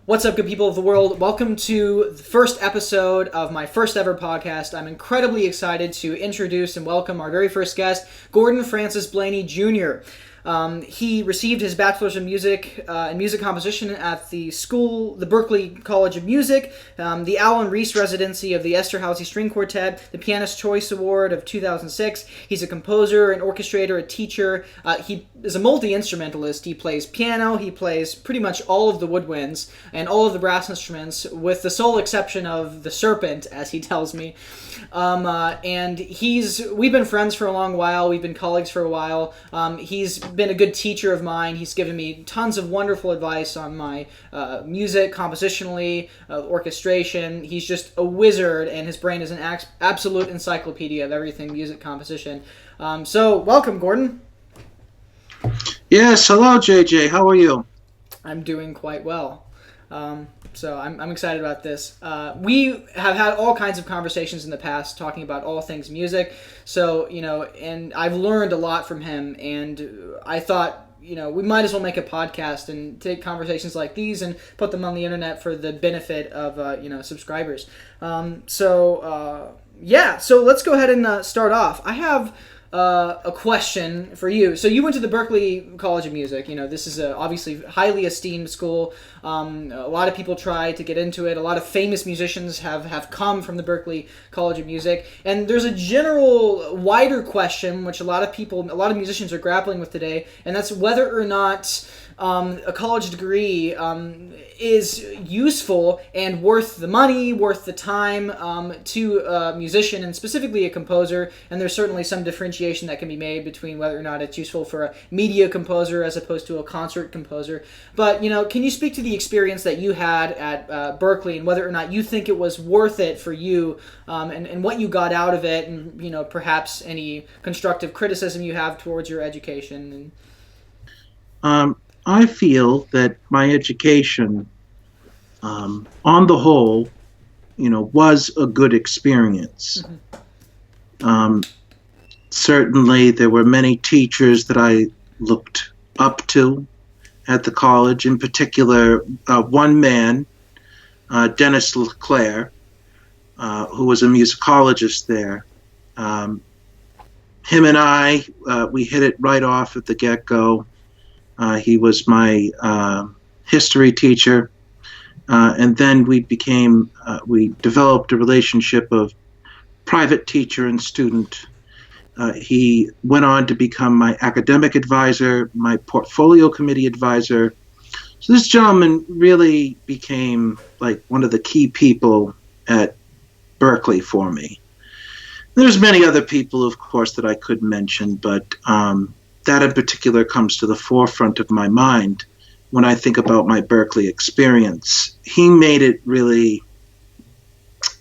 What's up, good people of the world? Welcome to the first episode of my first ever podcast. I'm incredibly excited to introduce and welcome our very first guest, Gordon Francis Blaney Jr. He received his Bachelor's in Music and Music Composition at the Berklee College of Music, the Alan Reese Residency of the Esterhazy String Quartet, the Pianist Choice Award of 2006. He's a composer, an orchestrator, a teacher. He is a multi-instrumentalist. He plays piano, he plays pretty much all of the woodwinds and all of the brass instruments, with the sole exception of the serpent, as he tells me. And we've been friends for a long while. We've been colleagues for a while. He's been a good teacher of mine. He's given me tons of wonderful advice on my music, compositionally, orchestration. He's just a wizard, and his brain is an absolute encyclopedia of everything music composition. So, welcome, Gordon. Yes, hello, JJ. How are you? I'm doing quite well. So I'm excited about this. We have had all kinds of conversations in the past talking about all things music. So, and I've learned a lot from him, and I thought, we might as well make a podcast and take conversations like these and put them on the internet for the benefit of, subscribers. So let's go ahead and start off. I have a question for you. So you went to the Berklee College of Music. This is obviously highly esteemed school. A lot of people try to get into it. A lot of famous musicians have come from the Berklee College of Music. And there's a general, wider question, which a lot of musicians are grappling with today, and that's whether or not a college degree is useful and worth the money, worth the time to a musician, and specifically a composer. And there's certainly some differentiation that can be made between whether or not it's useful for a media composer as opposed to a concert composer. But, can you speak to the experience that you had at Berklee, and whether or not you think it was worth it for you, and what you got out of it, and, perhaps any constructive criticism you have towards your education? I feel that my education, on the whole, was a good experience. Mm-hmm. Certainly, there were many teachers that I looked up to at the college. In particular, one man, Dennis LeClaire, who was a musicologist there. Him and I, we hit it right off at the get-go. He was my history teacher, and then we developed a relationship of private teacher and student. He went on to become my academic advisor, my portfolio committee advisor. So this gentleman really became like one of the key people at Berklee for me. There's many other people, of course, that I could mention, but that in particular comes to the forefront of my mind when I think about my Berklee experience. He made it really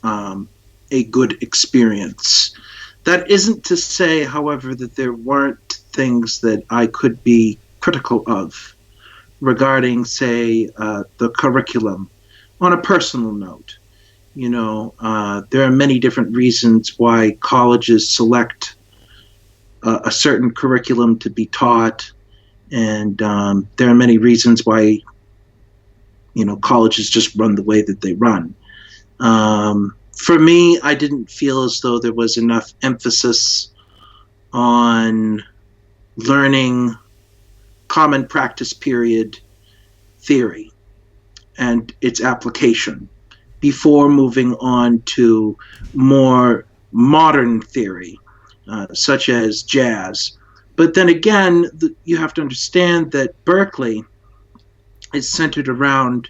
a good experience. That isn't to say, however, that there weren't things that I could be critical of regarding, say, the curriculum. On a personal note, there are many different reasons why colleges select a certain curriculum to be taught, and there are many reasons why colleges just run the way that they run. For me, I didn't feel as though there was enough emphasis on learning common practice period theory and its application before moving on to more modern theory, such as jazz. But then again, you have to understand that Berklee is centered around,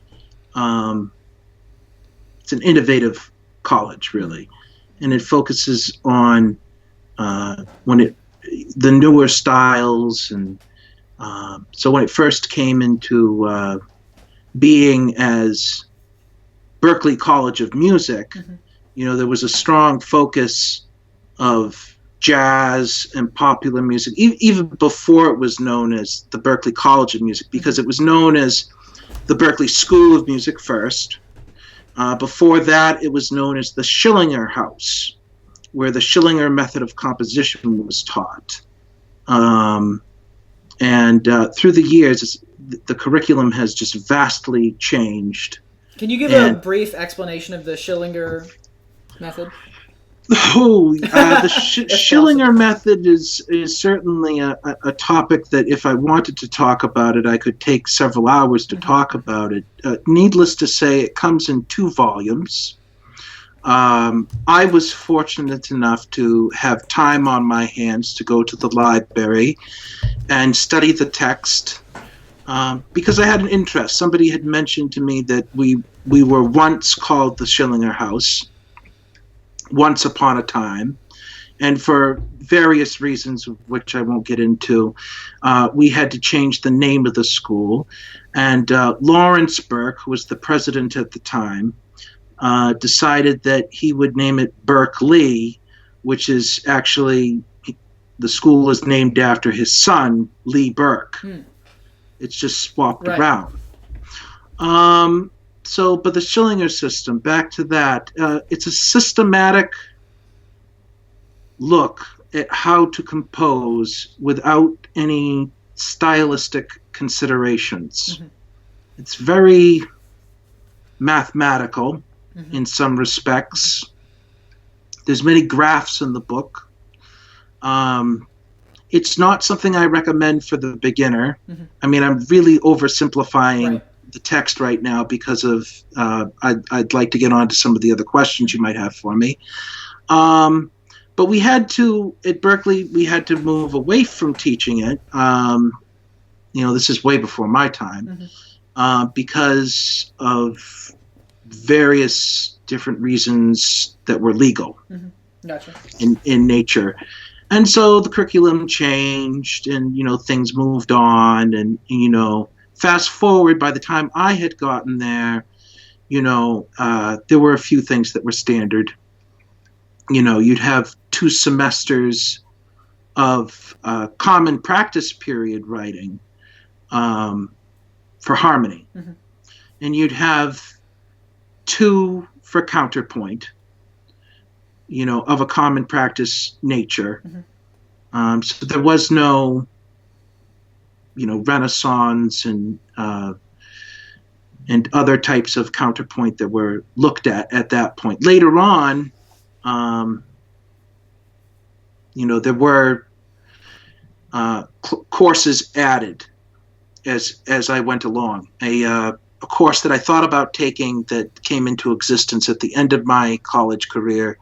it's an innovative college, really, and it focuses on the newer styles. And so when it first came into being as Berklee College of Music, mm-hmm. There was a strong focus of jazz and popular music, even before it was known as the Berklee College of Music, because it was known as the Berklee School of Music first. Before that, it was known as the Schillinger House, where the Schillinger method of composition was taught. And through the years, the curriculum has just vastly changed. Can you give a brief explanation of the Schillinger method? The Schillinger method is certainly a topic that if I wanted to talk about it, I could take several hours to talk about it. Needless to say, it comes in 2 volumes. I was fortunate enough to have time on my hands to go to the library and study the text because I had an interest. Somebody had mentioned to me that we were once called the Schillinger House, once upon a time, and for various reasons, which I won't get into, we had to change the name of the school. And Lawrence Burke, who was the president at the time, decided that he would name it Berklee, which is actually, the school is named after his son, Lee Burke. It's just swapped around. But the Schillinger system, back to that, it's a systematic look at how to compose without any stylistic considerations. It's very mathematical in some respects. There's many graphs in the book. It's not something I recommend for the beginner. I mean, I'm really oversimplifying the text right now because of I'd like to get on to some of the other questions you might have for me. But we had to, at Berklee, we had to move away from teaching it. This is way before my time, because of various different reasons that were legal Gotcha. in nature. And so the curriculum changed and, things moved on and, fast forward, by the time I had gotten there, there were a few things that were standard. You'd have 2 semesters of common practice period writing for harmony. And you'd have 2 for counterpoint, of a common practice nature. So there was no, Renaissance and other types of counterpoint that were looked at that point. Later on, there were courses added as I went along. A course that I thought about taking that came into existence at the end of my college career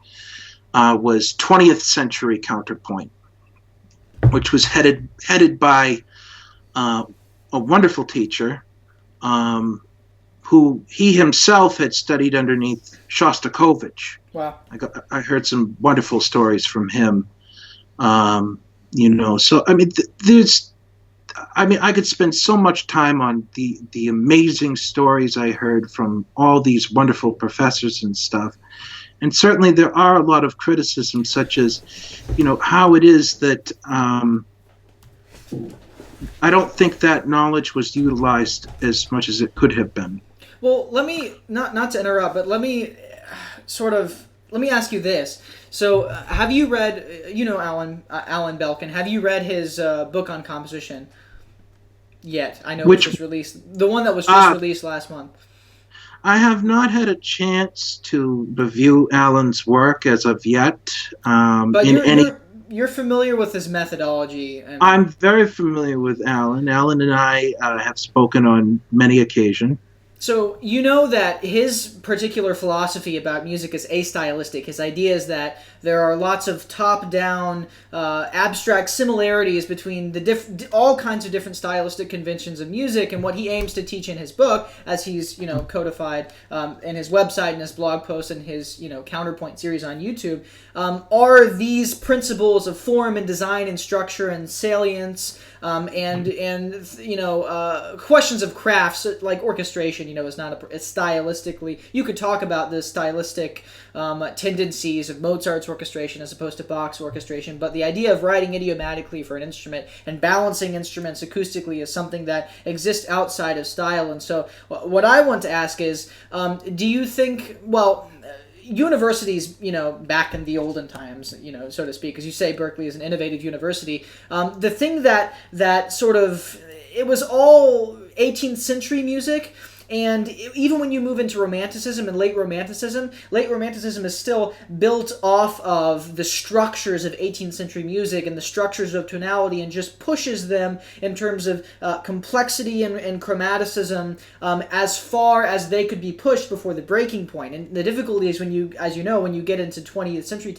was 20th century counterpoint, which was headed by a wonderful teacher who he himself had studied underneath Shostakovich. Wow. I heard some wonderful stories from him. So I could spend so much time on the amazing stories I heard from all these wonderful professors and stuff. And certainly there are a lot of criticisms, such as, how it is that I don't think that knowledge was utilized as much as it could have been. Well, let me, not to interrupt, but let me ask you this. So have you read, Alan Belkin, have you read his book on composition yet? I know it was just released, the one that was just released last month. I have not had a chance to review Alan's work as of yet. But you're familiar with his methodology. I'm very familiar with Alan. Alan and I have spoken on many occasions. So you know that his particular philosophy about music is astylistic. His idea is that there are lots of top-down, abstract similarities between all kinds of different stylistic conventions of music, and what he aims to teach in his book, as he's codified in his website and his blog posts and his counterpoint series on YouTube, are these principles of form and design and structure and salience and questions of crafts like orchestration. Is not it's stylistically. You could talk about the stylistic tendencies of Mozart's orchestration as opposed to Bach's orchestration, but the idea of writing idiomatically for an instrument and balancing instruments acoustically is something that exists outside of style. And so what I want to ask is, do you think, universities, back in the olden times, so to speak, as you say, Berklee is an innovative university. The thing that sort of, it was all 18th century music. And even when you move into Romanticism and late Romanticism is still built off of the structures of 18th century music and the structures of tonality, and just pushes them in terms of complexity and chromaticism as far as they could be pushed before the breaking point. And the difficulty is when you, as you know, when you get into 20th century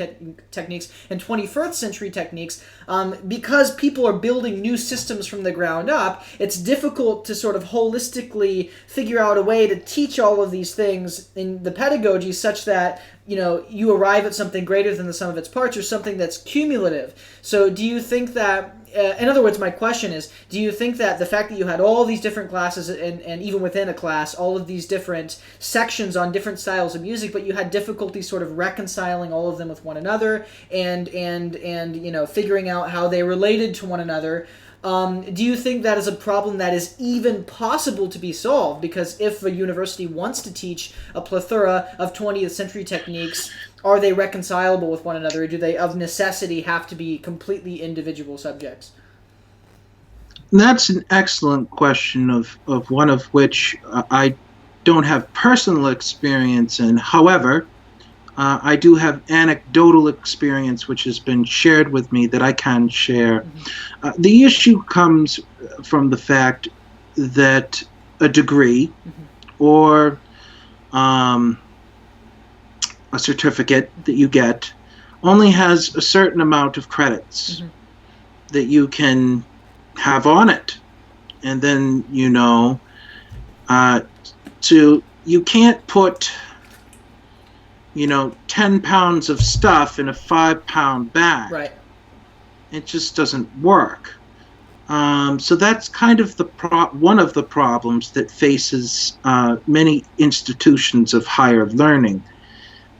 techniques and 21st century techniques, because people are building new systems from the ground up, it's difficult to sort of holistically figure out a way to teach all of these things in the pedagogy such that, you know, you arrive at something greater than the sum of its parts, or something that's cumulative. So do you think that, in other words, my question is, do you think that the fact that you had all these different classes, and even within a class, all of these different sections on different styles of music, but you had difficulty sort of reconciling all of them with one another, and you know, figuring out how they related to one another, do you think that is a problem that is even possible to be solved? Because if a university wants to teach a plethora of 20th century techniques, are they reconcilable with one another, or do they of necessity have to be completely individual subjects? That's an excellent question, of one of which I don't have personal experience in. However, I do have anecdotal experience which has been shared with me that I can share. Mm-hmm. The issue comes from the fact that a degree, mm-hmm. or a certificate that you get only has a certain amount of credits, mm-hmm. that you can have on it. And then, you know, so you can't put, you know, 10 pounds of stuff in a 5-pound bag. Right. It just doesn't work. So that's kind of one of the problems that faces many institutions of higher learning.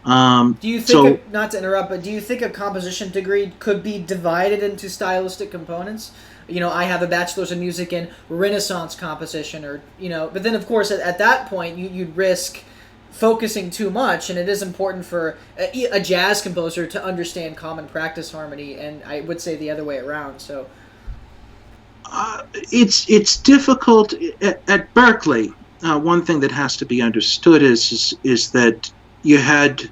Do you think, not to interrupt, but do you think a composition degree could be divided into stylistic components? You know, I have a bachelor's in music in Renaissance composition, or, you know, but then of course at that point you'd risk focusing too much, and it is important for a jazz composer to understand common practice harmony, and I would say the other way around. So it's difficult at Berklee. One thing that has to be understood is that you had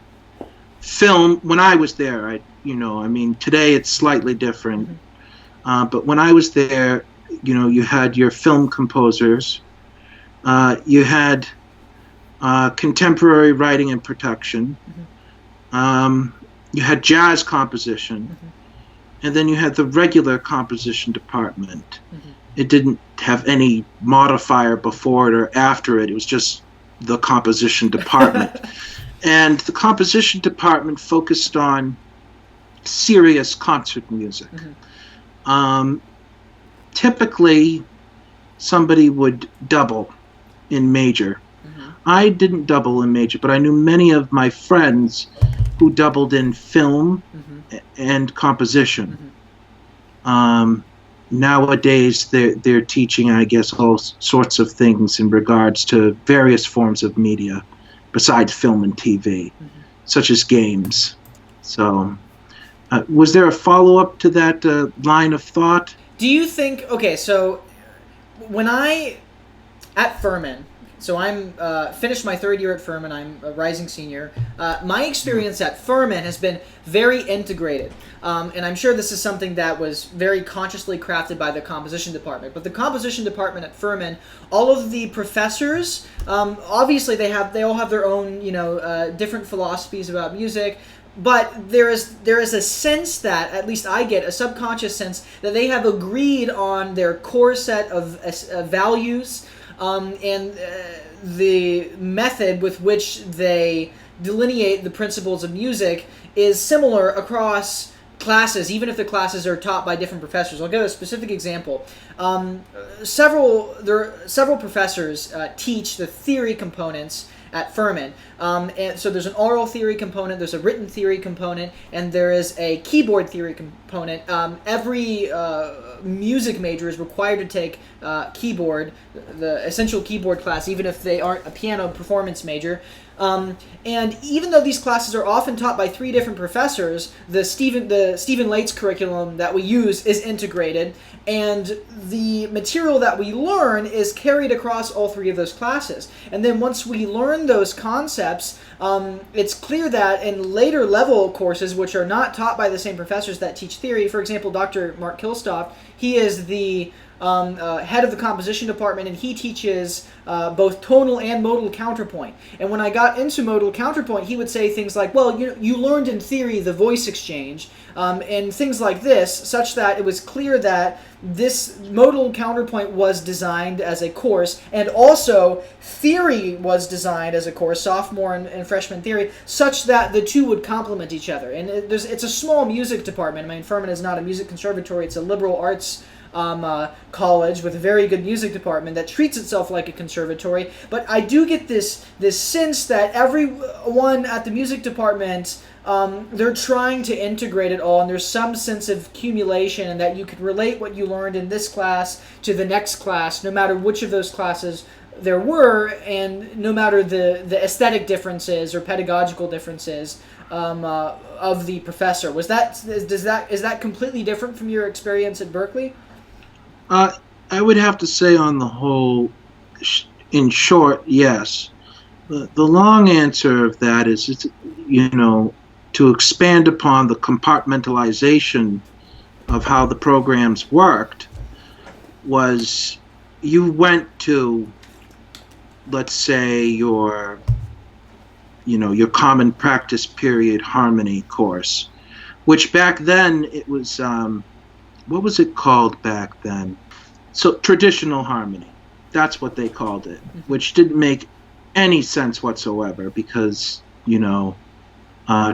film when I was there. Today it's slightly different, mm-hmm. But when I was there, you know, you had your film composers, you had contemporary writing and production, mm-hmm. You had jazz composition, mm-hmm. and then you had the regular composition department. Mm-hmm. It didn't have any modifier before it or after it. It was just the composition department. And the composition department focused on serious concert music. Mm-hmm. Typically, somebody would double in major. Mm-hmm. I didn't double in major, but I knew many of my friends who doubled in film, mm-hmm. and composition. Mm-hmm. Nowadays, they're teaching, I guess, all sorts of things in regards to various forms of media besides film and TV, mm-hmm. such as games. So, was there a follow-up to that line of thought? Do you think, okay, so when at Furman, so I'm finished my third year at Furman, I'm a rising senior, my experience at Furman has been very integrated. And I'm sure this is something that was very consciously crafted by the composition department. But the composition department at Furman, all of the professors, obviously they all have their own, you know, different philosophies about music. But there is a sense that, at least I get, a subconscious sense that they have agreed on their core set of values, and the method with which they delineate the principles of music is similar across classes, even if the classes are taught by different professors. I'll give a specific example. Several professors teach the theory components at Furman. And so there's an oral theory component, there's a written theory component, and there is a keyboard theory component. Every music major is required to take keyboard, the essential keyboard class, even if they aren't a piano performance major. And even though these classes are often taught by three different professors, the the Stephen Late's curriculum that we use is integrated, and the material that we learn is carried across all three of those classes. And then once we learn those concepts, it's clear that in later level courses, which are not taught by the same professors that teach theory, for example, Dr. Mark Kilstoff, he is the head of the composition department, and he teaches both tonal and modal counterpoint. And when I got into modal counterpoint, he would say things like, well, you learned in theory the voice exchange, and things like this, such that it was clear that this modal counterpoint was designed as a course, and also theory was designed as a course, sophomore and freshman theory, such that the two would complement each other. And it's a small music department. I mean, Furman is not a music conservatory, it's a liberal arts college with a very good music department that treats itself like a conservatory. But I do get this sense that everyone at the music department, they're trying to integrate it all, and there's some sense of accumulation, and that you could relate what you learned in this class to the next class, no matter which of those classes there were, and no matter the aesthetic differences or pedagogical differences of the professor. Is that completely different from your experience at Berklee? I would have to say, on the whole, in short, yes. The long answer of that is, to expand upon the compartmentalization of how the programs worked, was you went to, let's say, your common practice period harmony course, which back then it was, what was it called back then? So traditional harmony, that's what they called it, which didn't make any sense whatsoever, because,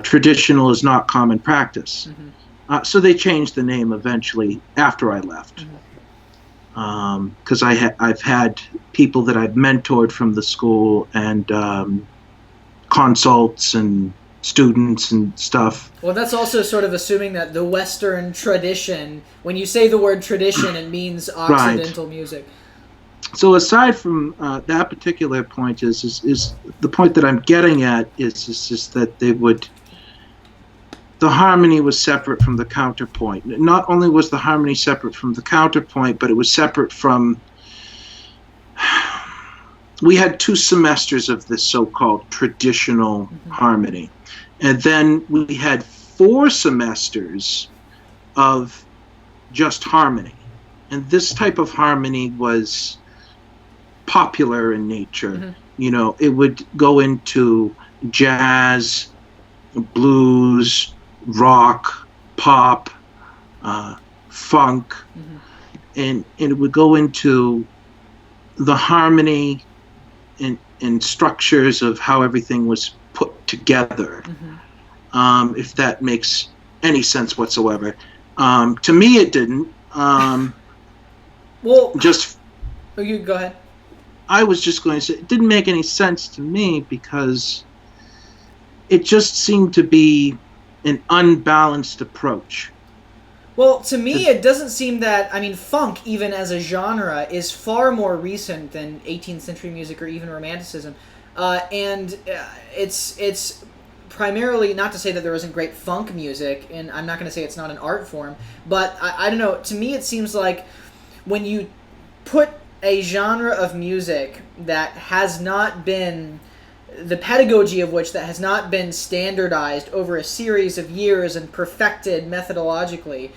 traditional is not common practice. So they changed the name eventually after I left. Because I've had people that I've mentored from the school, and consults and students and stuff. Well, that's also sort of assuming that the Western tradition, when you say the word tradition, it means Occidental music. So aside from that particular point, is the point that I'm getting at is just that the harmony was separate from the counterpoint. Not only was the harmony separate from the counterpoint, but it was separate from... We had 2 semesters of this so-called traditional harmony. And then we had 4 semesters of just harmony. And this type of harmony was popular in nature. It would go into jazz, blues, rock, pop, funk, and it would go into the harmony and structures of how everything was put together, if that makes any sense whatsoever. To me, it didn't. You go ahead. I was just going to say, it didn't make any sense to me, because it just seemed to be an unbalanced approach. Well, to me, it doesn't seem that... I mean, funk, even as a genre, is far more recent than 18th century music or even Romanticism. And it's primarily, not to say that there isn't great funk music, and I'm not going to say it's not an art form, but I don't know, to me it seems like when you put a genre of music that has not been... the pedagogy of which that has not been standardized over a series of years and perfected methodologically,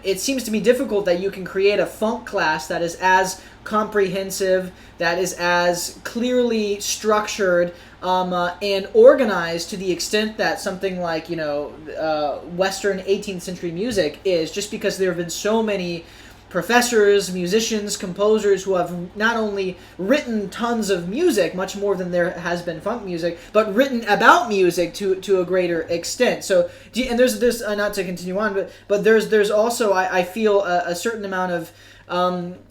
it seems to me difficult that you can create a funk class that is as comprehensive, that is as clearly structured, and organized to the extent that something like, Western 18th century music is, just because there have been so many professors, musicians, composers who have not only written tons of music, much more than there has been funk music, but written about music to a greater extent. So, and there's not to continue on, but there's also, I feel, a certain amount of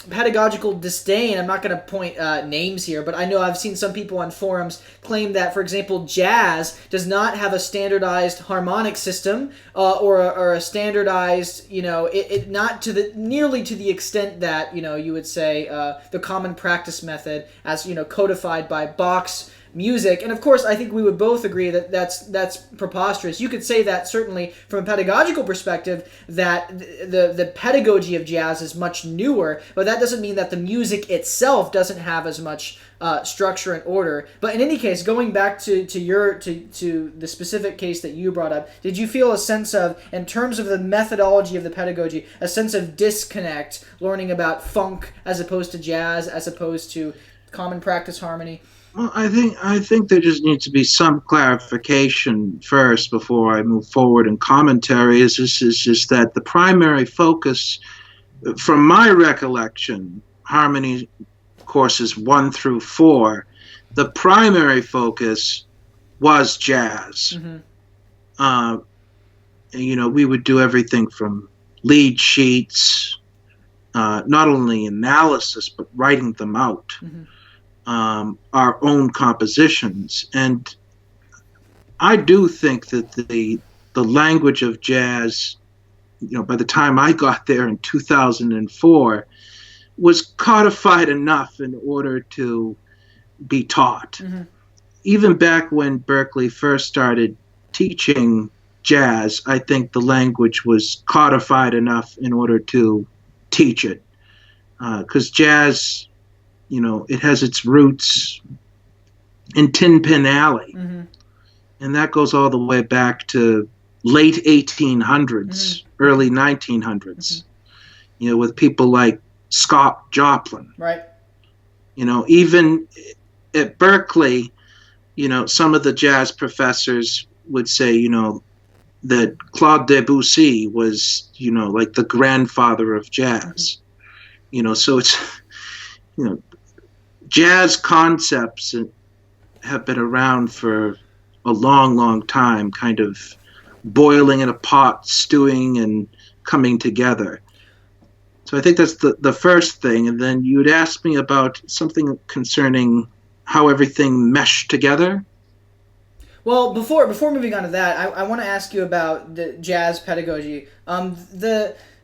pedagogical disdain. I'm not going to point names here, but I know I've seen some people on forums claim that, for example, jazz does not have a standardized harmonic system or a standardized, it not to the nearly to the extent that you would say the common practice method, as codified by Bach's music. And of course, I think we would both agree that that's preposterous. You could say that certainly from a pedagogical perspective, that the pedagogy of jazz is much newer, but that doesn't mean that the music itself doesn't have as much structure and order. But in any case, going back to the specific case that you brought up, did you feel a sense of, in terms of the methodology of the pedagogy, a sense of disconnect, learning about funk as opposed to jazz, as opposed to common practice harmony? Well, I think there just needs to be some clarification first before I move forward in commentary. Is just that the primary focus, from my recollection, harmony courses 1 through 4, the primary focus was jazz. Mm-hmm. We would do everything from lead sheets, not only analysis, but writing them out, mm-hmm. Our own compositions. And I do think that the language of jazz, by the time I got there in 2004, was codified enough in order to be taught. Mm-hmm. Even back when Berklee first started teaching jazz, I think the language was codified enough in order to teach it. Because jazz, it has its roots in Tin Pan Alley. Mm-hmm. And that goes all the way back to late 1800s, mm-hmm. early 1900s, mm-hmm. With people like Scott Joplin. Right. Even at Berklee, some of the jazz professors would say, that Claude Debussy was, like the grandfather of jazz. Mm-hmm. So it's, jazz concepts have been around for a long, long time, kind of boiling in a pot, stewing and coming together. So I think that's the first thing. And then you would ask me about something concerning how everything meshed together. Well, before moving on to that, I want to ask you about the jazz pedagogy.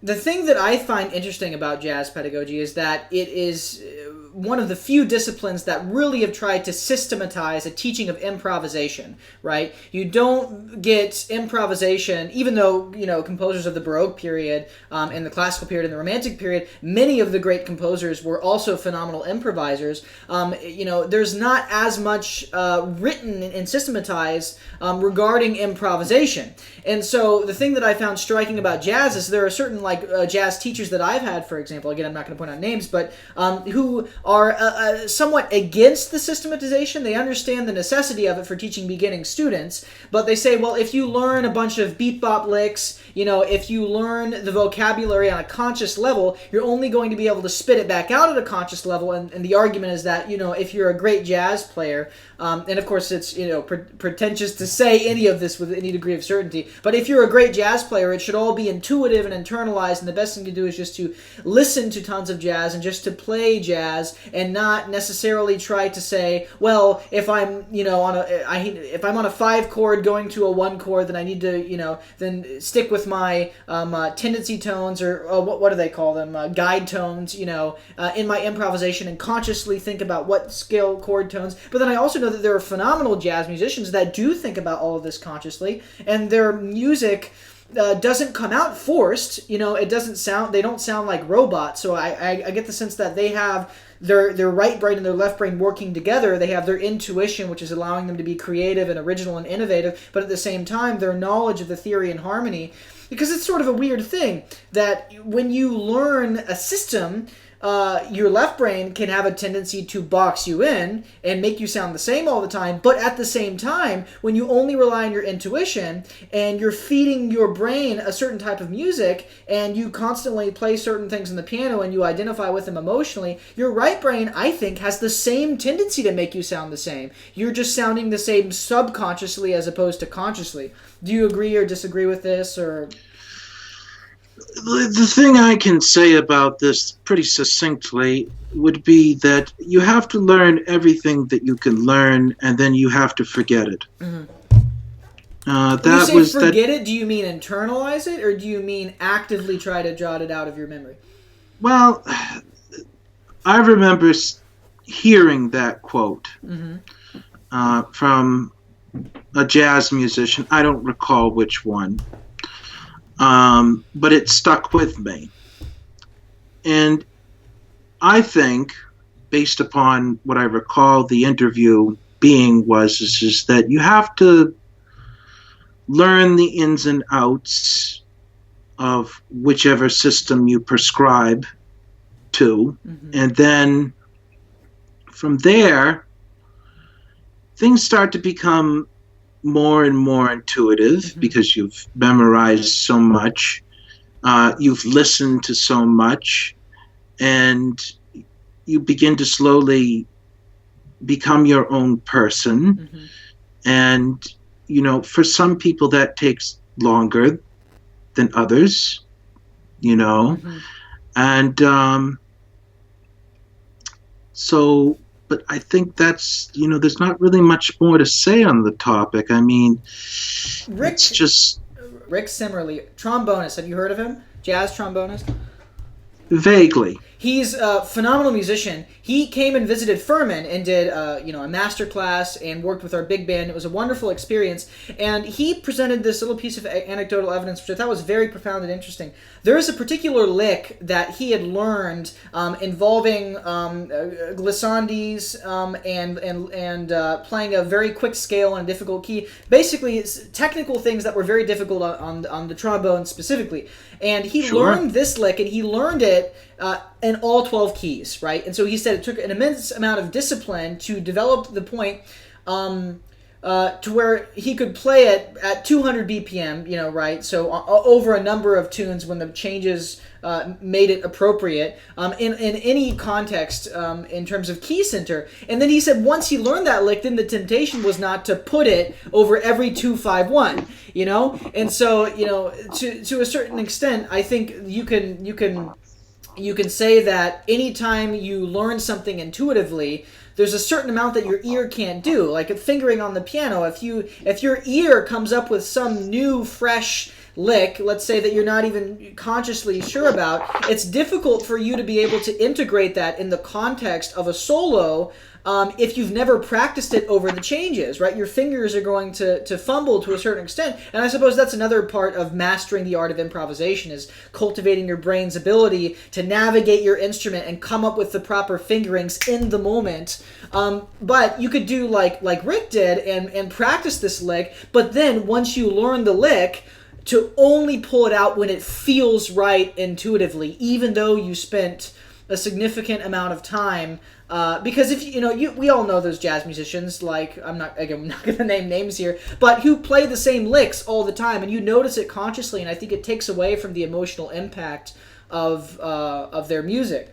The thing that I find interesting about jazz pedagogy is that it is one of the few disciplines that really have tried to systematize a teaching of improvisation, right? You don't get improvisation, even though, composers of the Baroque period and the classical period and the Romantic period, many of the great composers were also phenomenal improvisers. There's not as much written and systematized regarding improvisation. And so the thing that I found striking about jazz is there are certain jazz teachers that I've had, for example, again, I'm not going to point out names, but who are somewhat against the systematization. They understand the necessity of it for teaching beginning students, but they say, well, if you learn a bunch of beat-bop licks, if you learn the vocabulary on a conscious level, you're only going to be able to spit it back out at a conscious level, and the argument is that, if you're a great jazz player, and of course it's, pretentious to say any of this with any degree of certainty, but if you're a great jazz player, it should all be intuitive and internalized, and the best thing to do is just to listen to tons of jazz and just to play jazz and not necessarily try to say, well, if I'm, if I'm on a 5 chord going to a 1 chord, then I need to, then stick with my tendency tones, or what do they call them, guide tones, in my improvisation, and consciously think about what scale chord tones. But then I also know that there are phenomenal jazz musicians that do think about all of this consciously, and their music doesn't come out forced. It doesn't sound. They don't sound like robots. So I get the sense that they have their right brain and their left brain working together. They have their intuition, which is allowing them to be creative and original and innovative, but at the same time, their knowledge of the theory and harmony. Because it's sort of a weird thing that when you learn a system, your left brain can have a tendency to box you in and make you sound the same all the time, but at the same time, when you only rely on your intuition and you're feeding your brain a certain type of music and you constantly play certain things on the piano and you identify with them emotionally, your right brain, I think, has the same tendency to make you sound the same. You're just sounding the same subconsciously as opposed to consciously. Do you agree or disagree with this, or... The thing I can say about this pretty succinctly would be that you have to learn everything that you can learn, and then you have to forget it. Mm-hmm. When you say forget it, do you mean internalize it, or do you mean actively try to jot it out of your memory? Well, I remember hearing that quote. Mm-hmm. from a jazz musician. I don't recall which one, but it stuck with me. And I think, based upon what I recall the interview being is that you have to learn the ins and outs of whichever system you prescribe to, and then from there, things start to become more and more intuitive because you've memorized so much, you've listened to so much, and you begin to slowly become your own person. And, for some people that takes longer than others, and so, but I think that's, there's not really much more to say on the topic. I mean, Rick Simmerly, trombonist. Have you heard of him? Jazz trombonist? Vaguely. He's a phenomenal musician. He came and visited Furman and did a master class and worked with our big band. It was a wonderful experience. And he presented this little piece of anecdotal evidence, which I thought was very profound and interesting. There is a particular lick that he had learned involving glissandes and playing a very quick scale and a difficult key. Basically, it's technical things that were very difficult on the trombone specifically. And he learned this lick, and he learned it in all 12 keys, right? And so he said it took an immense amount of discipline to develop the point to where he could play it at 200 BPM, right? So over a number of tunes when the changes made it appropriate in any context in terms of key center. And then he said once he learned that lick, then the temptation was not to put it over every 2-5-1, And so, to a certain extent, I think you can say that anytime you learn something intuitively, there's a certain amount that your ear can't do. Like fingering on the piano, if your ear comes up with some new, fresh lick, let's say that you're not even consciously sure about, it's difficult for you to be able to integrate that in the context of a solo if you've never practiced it over the changes, right? Your fingers are going to fumble to a certain extent. And I suppose that's another part of mastering the art of improvisation, is cultivating your brain's ability to navigate your instrument and come up with the proper fingerings in the moment. But you could do like Rick did and practice this lick, but then once you learn the lick, to only pull it out when it feels right intuitively, even though you spent a significant amount of time. Because if we all know those jazz musicians, like I'm not going to name names here, but who play the same licks all the time, and you notice it consciously, and I think it takes away from the emotional impact of their music.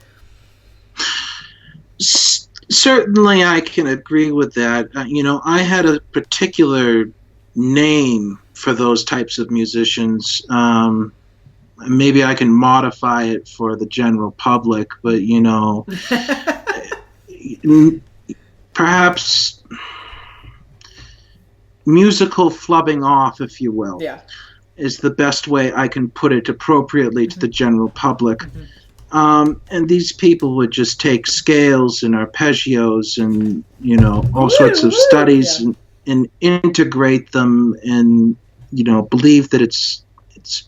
Certainly, I can agree with that. I had a particular name for those types of musicians. Maybe I can modify it for the general public, but perhaps musical flubbing off, if you will, is the best way I can put it appropriately to the general public. And these people would just take scales and arpeggios and all sorts of studies and integrate them and believe that it's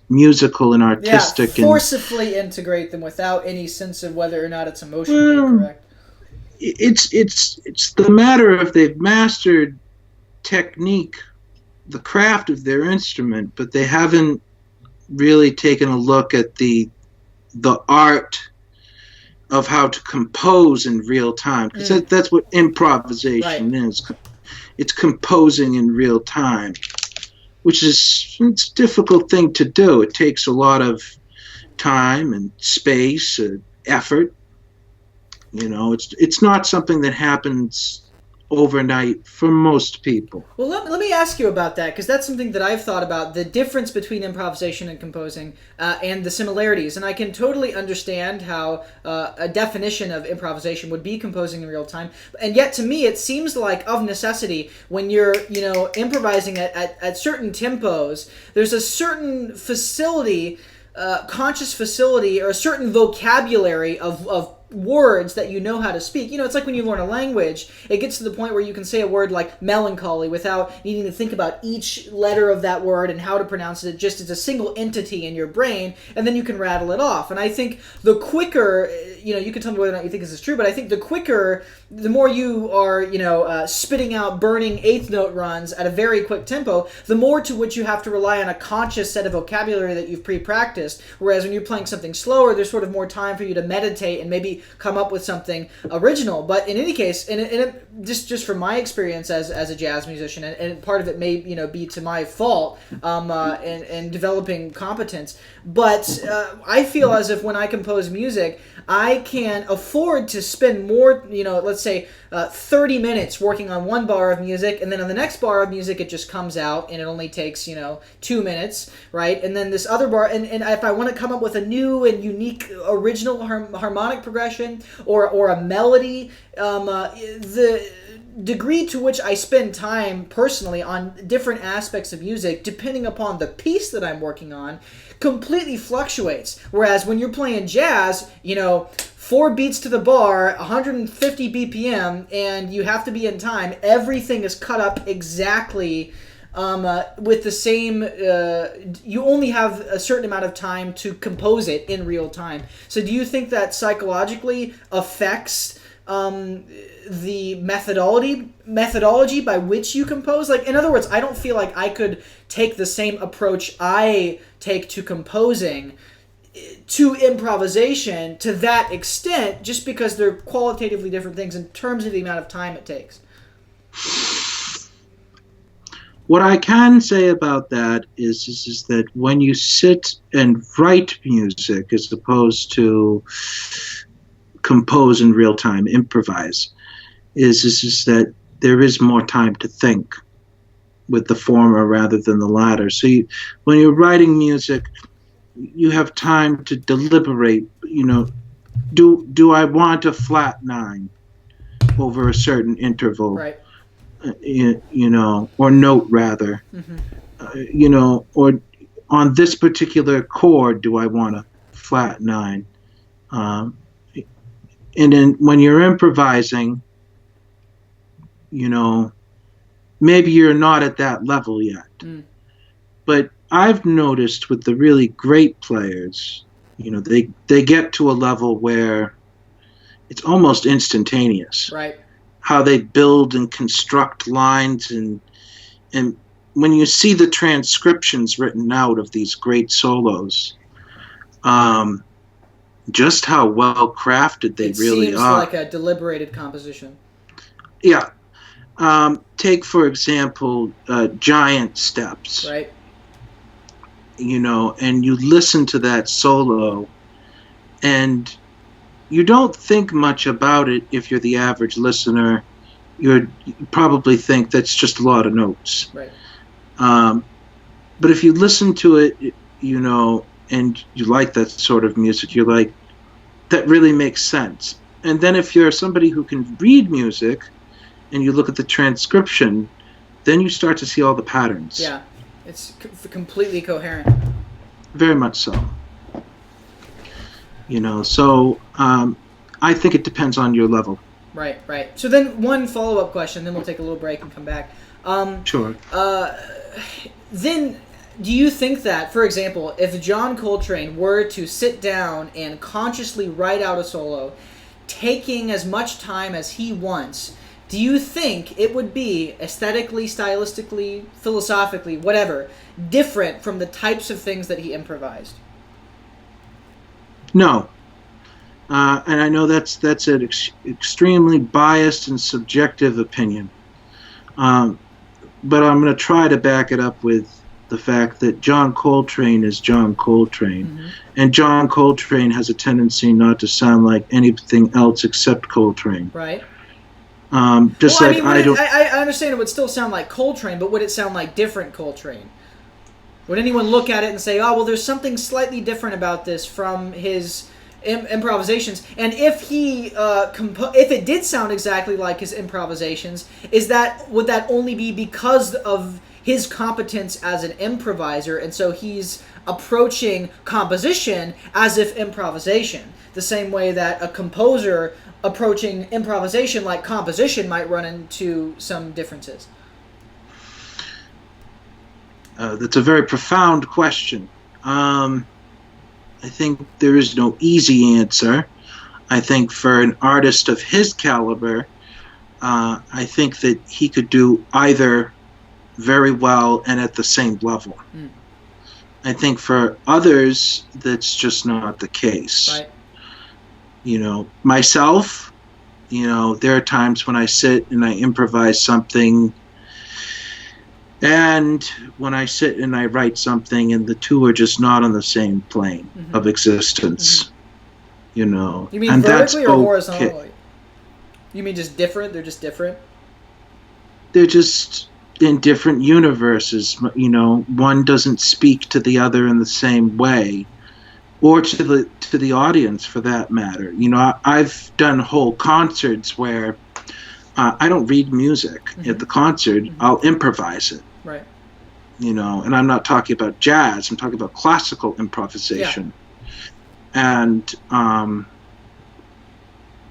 musical and artistic. Forcibly integrate them without any sense of whether or not it's emotionally correct. It's the matter of they've mastered technique, the craft of their instrument, but they haven't really taken a look at the art of how to compose in real time. Because that's what improvisation is. It's composing in real time, which it's a difficult thing to do. It takes a lot of time and space, effort. It's not something that happens overnight for most people. Well, let me ask you about that, because that's something that I've thought about, the difference between improvisation and composing and the similarities. And I can totally understand how a definition of improvisation would be composing in real time. And yet, to me, it seems like, of necessity, when you're improvising at certain tempos, there's a certain facility, conscious facility, or a certain vocabulary of words that you know how to speak. It's like when you learn a language, it gets to the point where you can say a word like melancholy without needing to think about each letter of that word and how to pronounce it. Just as a single entity in your brain, and then you can rattle it off. And I think the quicker, you can tell me whether or not you think this is true, but I think the more you are, spitting out burning eighth note runs at a very quick tempo, the more to which you have to rely on a conscious set of vocabulary that you've pre-practiced. Whereas when you're playing something slower, there's sort of more time for you to meditate and maybe come up with something original. But in any case, just from my experience as a jazz musician, and part of it may be to my fault in developing competence, but I feel as if when I compose music, I can afford to spend more, let's say 30 minutes working on one bar of music, and then on the next bar of music it just comes out and it only takes 2 minutes, right? And then this other bar, and if I want to come up with a new and unique original harmonic progression or a melody, the degree to which I spend time personally on different aspects of music, depending upon the piece that I'm working on, completely fluctuates. Whereas when you're playing jazz, 4 beats to the bar, 150 BPM, and you have to be in time, everything is cut up exactly with the same, you only have a certain amount of time to compose it in real time. So do you think that psychologically affects the methodology by which you compose? Like, in other words, I don't feel like I could take the same approach I take to composing to improvisation to that extent, just because they're qualitatively different things in terms of the amount of time it takes. What I can say about that is that when you sit and write music as opposed to compose in real time, improvise, is that there is more time to think with the former rather than the latter. So when you're writing music, you have time to deliberate. Do I want a flat 9 over a certain interval? Right. Or note rather, or on this particular chord, do I want a flat 9? And then when you're improvising, maybe you're not at that level yet. But I've noticed with the really great players, they get to a level where it's almost instantaneous. Right. How they build and construct lines, and when you see the transcriptions written out of these great solos, just how well crafted they really are. It seems like a deliberated composition. Yeah. Take for example, Giant Steps. Right. And you listen to that solo, and you don't think much about it if you're the average listener. You probably think that's just a lot of notes. Right. But if you listen to it, and you like that sort of music, you're like, that really makes sense. And then if you're somebody who can read music and you look at the transcription, then you start to see all the patterns. Yeah, it's completely coherent. Very much so. So I think it depends on your level. Right. So then one follow-up question, then we'll take a little break and come back. Sure. Then do you think that, for example, if John Coltrane were to sit down and consciously write out a solo, taking as much time as he wants, do you think it would be aesthetically, stylistically, philosophically, whatever, different from the types of things that he improvised? No. And I know that's an extremely biased and subjective opinion. But I'm going to try to back it up with the fact that John Coltrane is John Coltrane. Mm-hmm. And John Coltrane has a tendency not to sound like anything else except Coltrane. Right. I understand it would still sound like Coltrane, but would it sound like different Coltrane? Would anyone look at it and say, oh, well, there's something slightly different about this from his improvisations? And if he if it did sound exactly like his improvisations, would that only be because of his competence as an improviser, and so he's approaching composition as if improvisation, the same way that a composer approaching improvisation like composition might run into some differences. That's a very profound question. I think there is no easy answer. I think for an artist of his caliber, I think that he could do either very well and at the same level. I think for others, that's just not the case. Right. You know, myself, you know, there are times when I sit and I improvise something, and when I sit and I write something, and the two are just not on the same plane of existence, you know. You mean and vertically that's or okay. horizontally? You mean just different? They're just different? They're just in different universes, you know. One doesn't speak to the other in the same way, or to the audience for that matter. You know, I've done whole concerts where I don't read music at the concert. I'll improvise it. Right. You know, and I'm not talking about jazz. I'm talking about classical improvisation. Yeah. And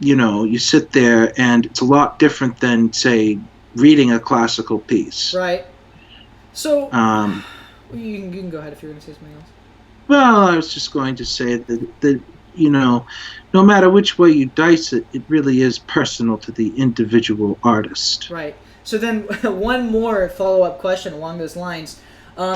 you know, you sit there, and it's a lot different than, say, reading a classical piece. Right. So you can go ahead if you're going to say something else. Well, I was just going to say that you know, no matter which way you dice it, it really is personal to the individual artist. Right. So then one more follow-up question along those lines.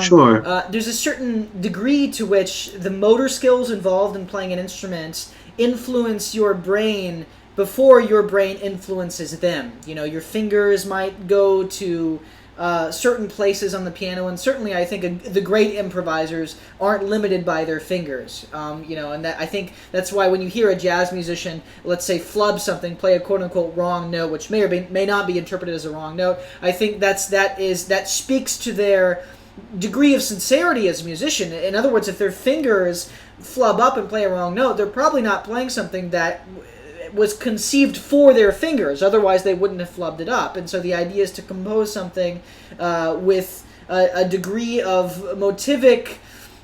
Sure. There's a certain degree to which the motor skills involved in playing an instrument influence your brain before your brain influences them. You know, your fingers might go to certain places on the piano, and certainly I think the great improvisers aren't limited by their fingers. You know, and that, I think that's why when you hear a jazz musician, let's say, flub something, play a quote-unquote wrong note, which may or may not be interpreted as a wrong note, I think that speaks to their degree of sincerity as a musician. In other words, if their fingers flub up and play a wrong note, they're probably not playing something that was conceived for their fingers. Otherwise, they wouldn't have flubbed it up. And so the idea is to compose something with a degree of motivic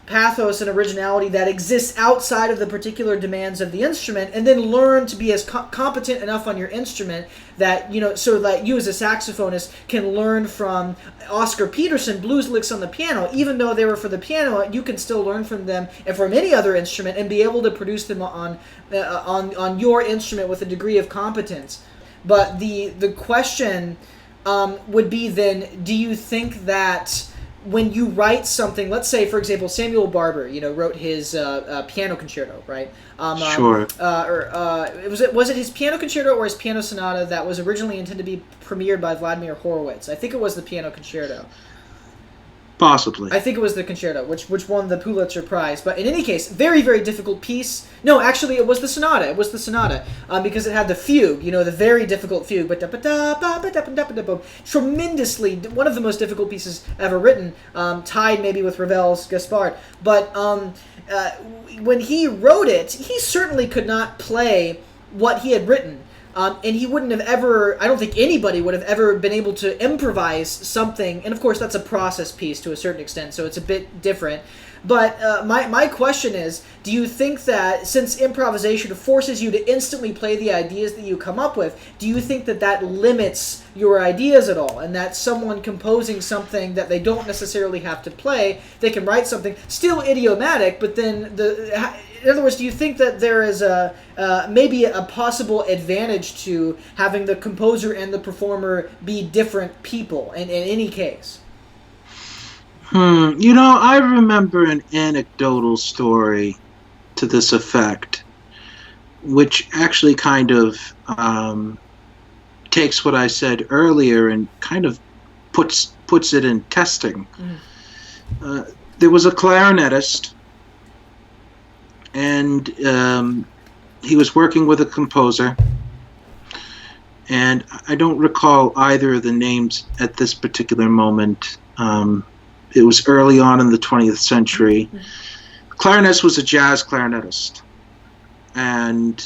pathos and originality that exists outside of the particular demands of the instrument, and then learn to be as competent enough on your instrument that, you know, so that you as a saxophonist can learn from Oscar Peterson blues licks on the piano. Even though they were for the piano, you can still learn from them and from any other instrument and be able to produce them on your instrument with a degree of competence. But the question would be then, do you think that when you write something, let's say, for example, Samuel Barber, you know, wrote his piano concerto, right? Sure. Was it his piano concerto or his piano sonata that was originally intended to be premiered by Vladimir Horowitz? I think it was the piano concerto. Possibly. I think it was the concerto, which won the Pulitzer Prize. But in any case, very, very difficult piece. No, actually, it was the sonata. It was the sonata because it had the fugue, you know, the very difficult fugue. Tremendously, one of the most difficult pieces ever written, tied maybe with Ravel's Gaspard. But when he wrote it, he certainly could not play what he had written. And he wouldn't have ever, I don't think anybody would have ever been able to improvise something. And of course, that's a process piece to a certain extent, so it's a bit different. But my question is, do you think that since improvisation forces you to instantly play the ideas that you come up with, do you think that that limits your ideas at all? And that someone composing something that they don't necessarily have to play, they can write something still idiomatic, but then in other words, do you think that there is maybe a possible advantage to having the composer and the performer be different people in any case? You know, I remember an anecdotal story to this effect, which actually kind of takes what I said earlier and kind of puts it in testing. There was a clarinetist, and he was working with a composer, and I don't recall either of the names at this particular moment. It was early on in the 20th century. Clarinetist was a jazz clarinetist, and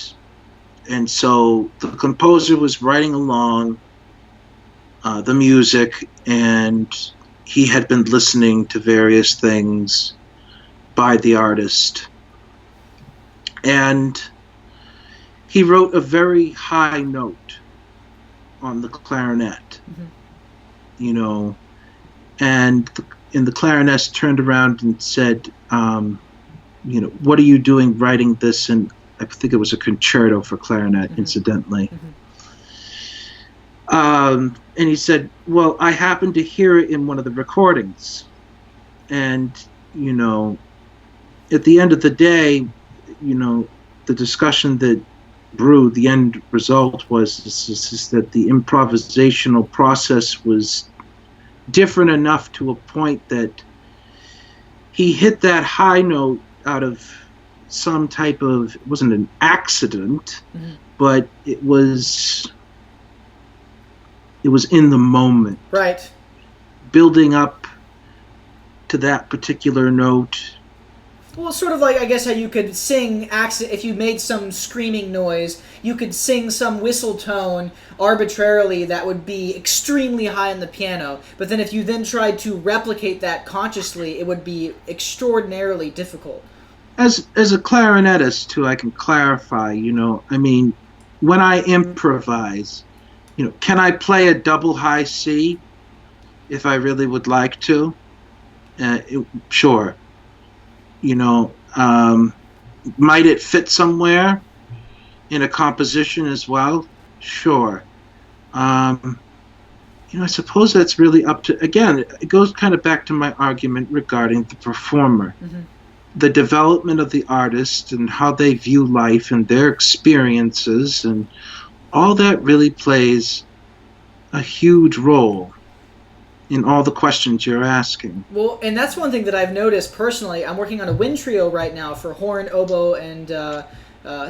so the composer was writing along the music, and he had been listening to various things by the artist. And he wrote a very high note on the clarinet, you know, and the clarinetist turned around and said, you know, what are you doing writing this? And I think it was a concerto for clarinet, incidentally. And he said, well, I happened to hear it in one of the recordings. And, you know, at the end of the day, you know, the discussion that brewed, the end result was is that the improvisational process was different enough to a point that he hit that high note out of some type of, it wasn't an accident, but it was in the moment. Right. Building up to that particular note. Well, sort of like, I guess, how you could sing, if you made some screaming noise, you could sing some whistle tone arbitrarily that would be extremely high on the piano, but then if you then tried to replicate that consciously, it would be extraordinarily difficult. As a clarinetist, too, I can clarify, you know, I mean, when I improvise, you know, can I play a double high C if I really would like to? Sure. You know, might it fit somewhere in a composition as well? Sure. You know, I suppose that's really up to, again, it goes kind of back to my argument regarding the performer. The development of the artist and how they view life and their experiences, and all that really plays a huge role in all the questions you're asking. Well, and that's one thing that I've noticed personally. I'm working on a wind trio right now for horn, oboe, and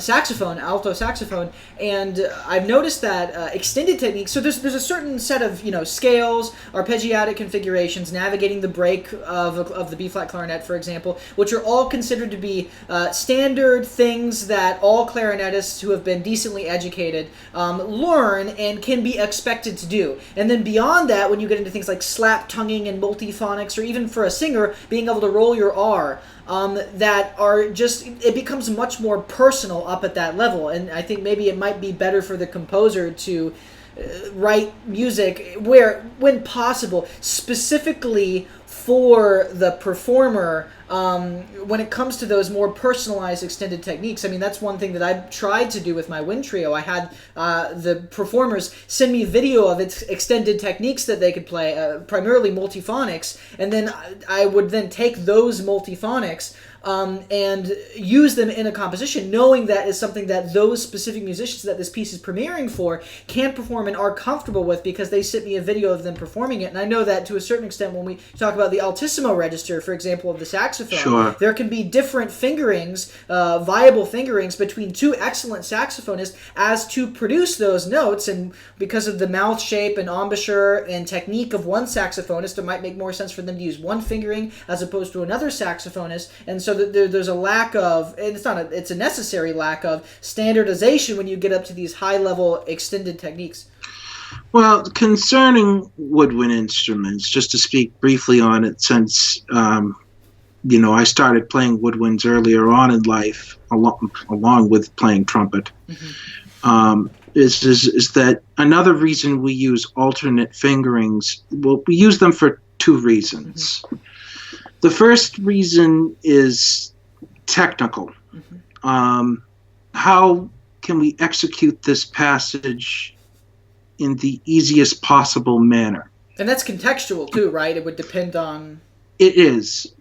saxophone, alto saxophone, and I've noticed that extended techniques. So there's a certain set of, you know, scales, arpeggiatic configurations, navigating the break of the B flat clarinet, for example, which are all considered to be standard things that all clarinetists who have been decently educated learn and can be expected to do. And then beyond that, when you get into things like slap tonguing and multiphonics, or even for a singer being able to roll your R, that are just, it becomes much more personal up at that level. And I think maybe it might be better for the composer to write music where, when possible, specifically for the performer, when it comes to those more personalized extended techniques. I mean, that's one thing that I've tried to do with my wind trio. I had the performers send me video of its extended techniques that they could play, primarily multiphonics, and then I would then take those multiphonics and use them in a composition, knowing that is something that those specific musicians that this piece is premiering for can perform and are comfortable with, because they sent me a video of them performing it. And I know that to a certain extent, when we talk about the altissimo register, for example, of the saxophone, sure, there can be different fingerings, viable fingerings between two excellent saxophonists as to produce those notes. And because of the mouth shape and embouchure and technique of one saxophonist, it might make more sense for them to use one fingering as opposed to another saxophonist. And so there's a lack of, and it's a necessary lack of standardization when you get up to these high-level extended techniques. Well, concerning woodwind instruments, just to speak briefly on it, since you know, I started playing woodwinds earlier on in life, along with playing trumpet. Is that another reason we use alternate fingerings? Well, we use them for two reasons. The first reason is technical. How can we execute this passage in the easiest possible manner? And that's contextual too, right? It would depend on... It is.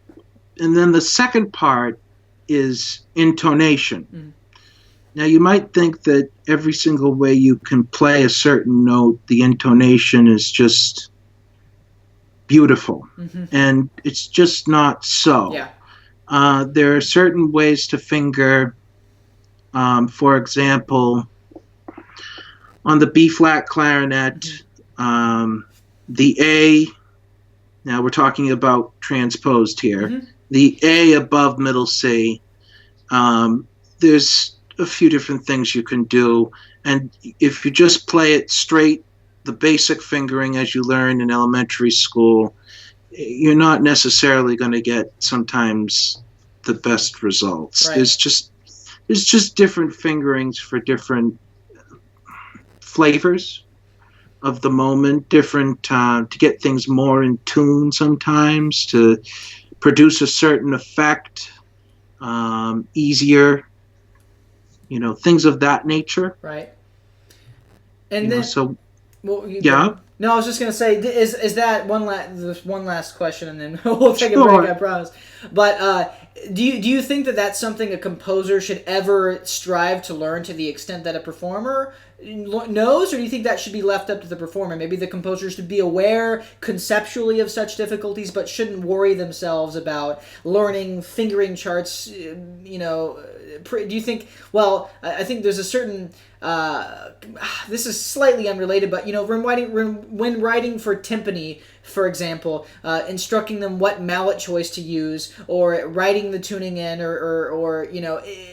And then the second part is intonation. Now, you might think that every single way you can play a certain note, the intonation is just beautiful. And it's just not so. There are certain ways to finger. For example, on the B-flat clarinet, the A, now we're talking about transposed here, the A above middle C, there's a few different things you can do. And if you just play it straight, the basic fingering as you learn in elementary school, you're not necessarily going to get sometimes the best results. Right. There's just different fingerings for different flavors of the moment, different to get things more in tune sometimes, to produce a certain effect easier, things of that nature. Right. And then, So well, yeah. No, I was just gonna say, is that one last question, and then we'll take a Sure. break. I promise. But do you think that that's something a composer should ever strive to learn to the extent that a performer knows, or do you think that should be left up to the performer? Maybe the composer should be aware conceptually of such difficulties, but shouldn't worry themselves about learning fingering charts. Do you think? Well, I think there's a certain. This is slightly unrelated, but when writing for timpani, for example, instructing them what mallet choice to use, or writing the tuning in, or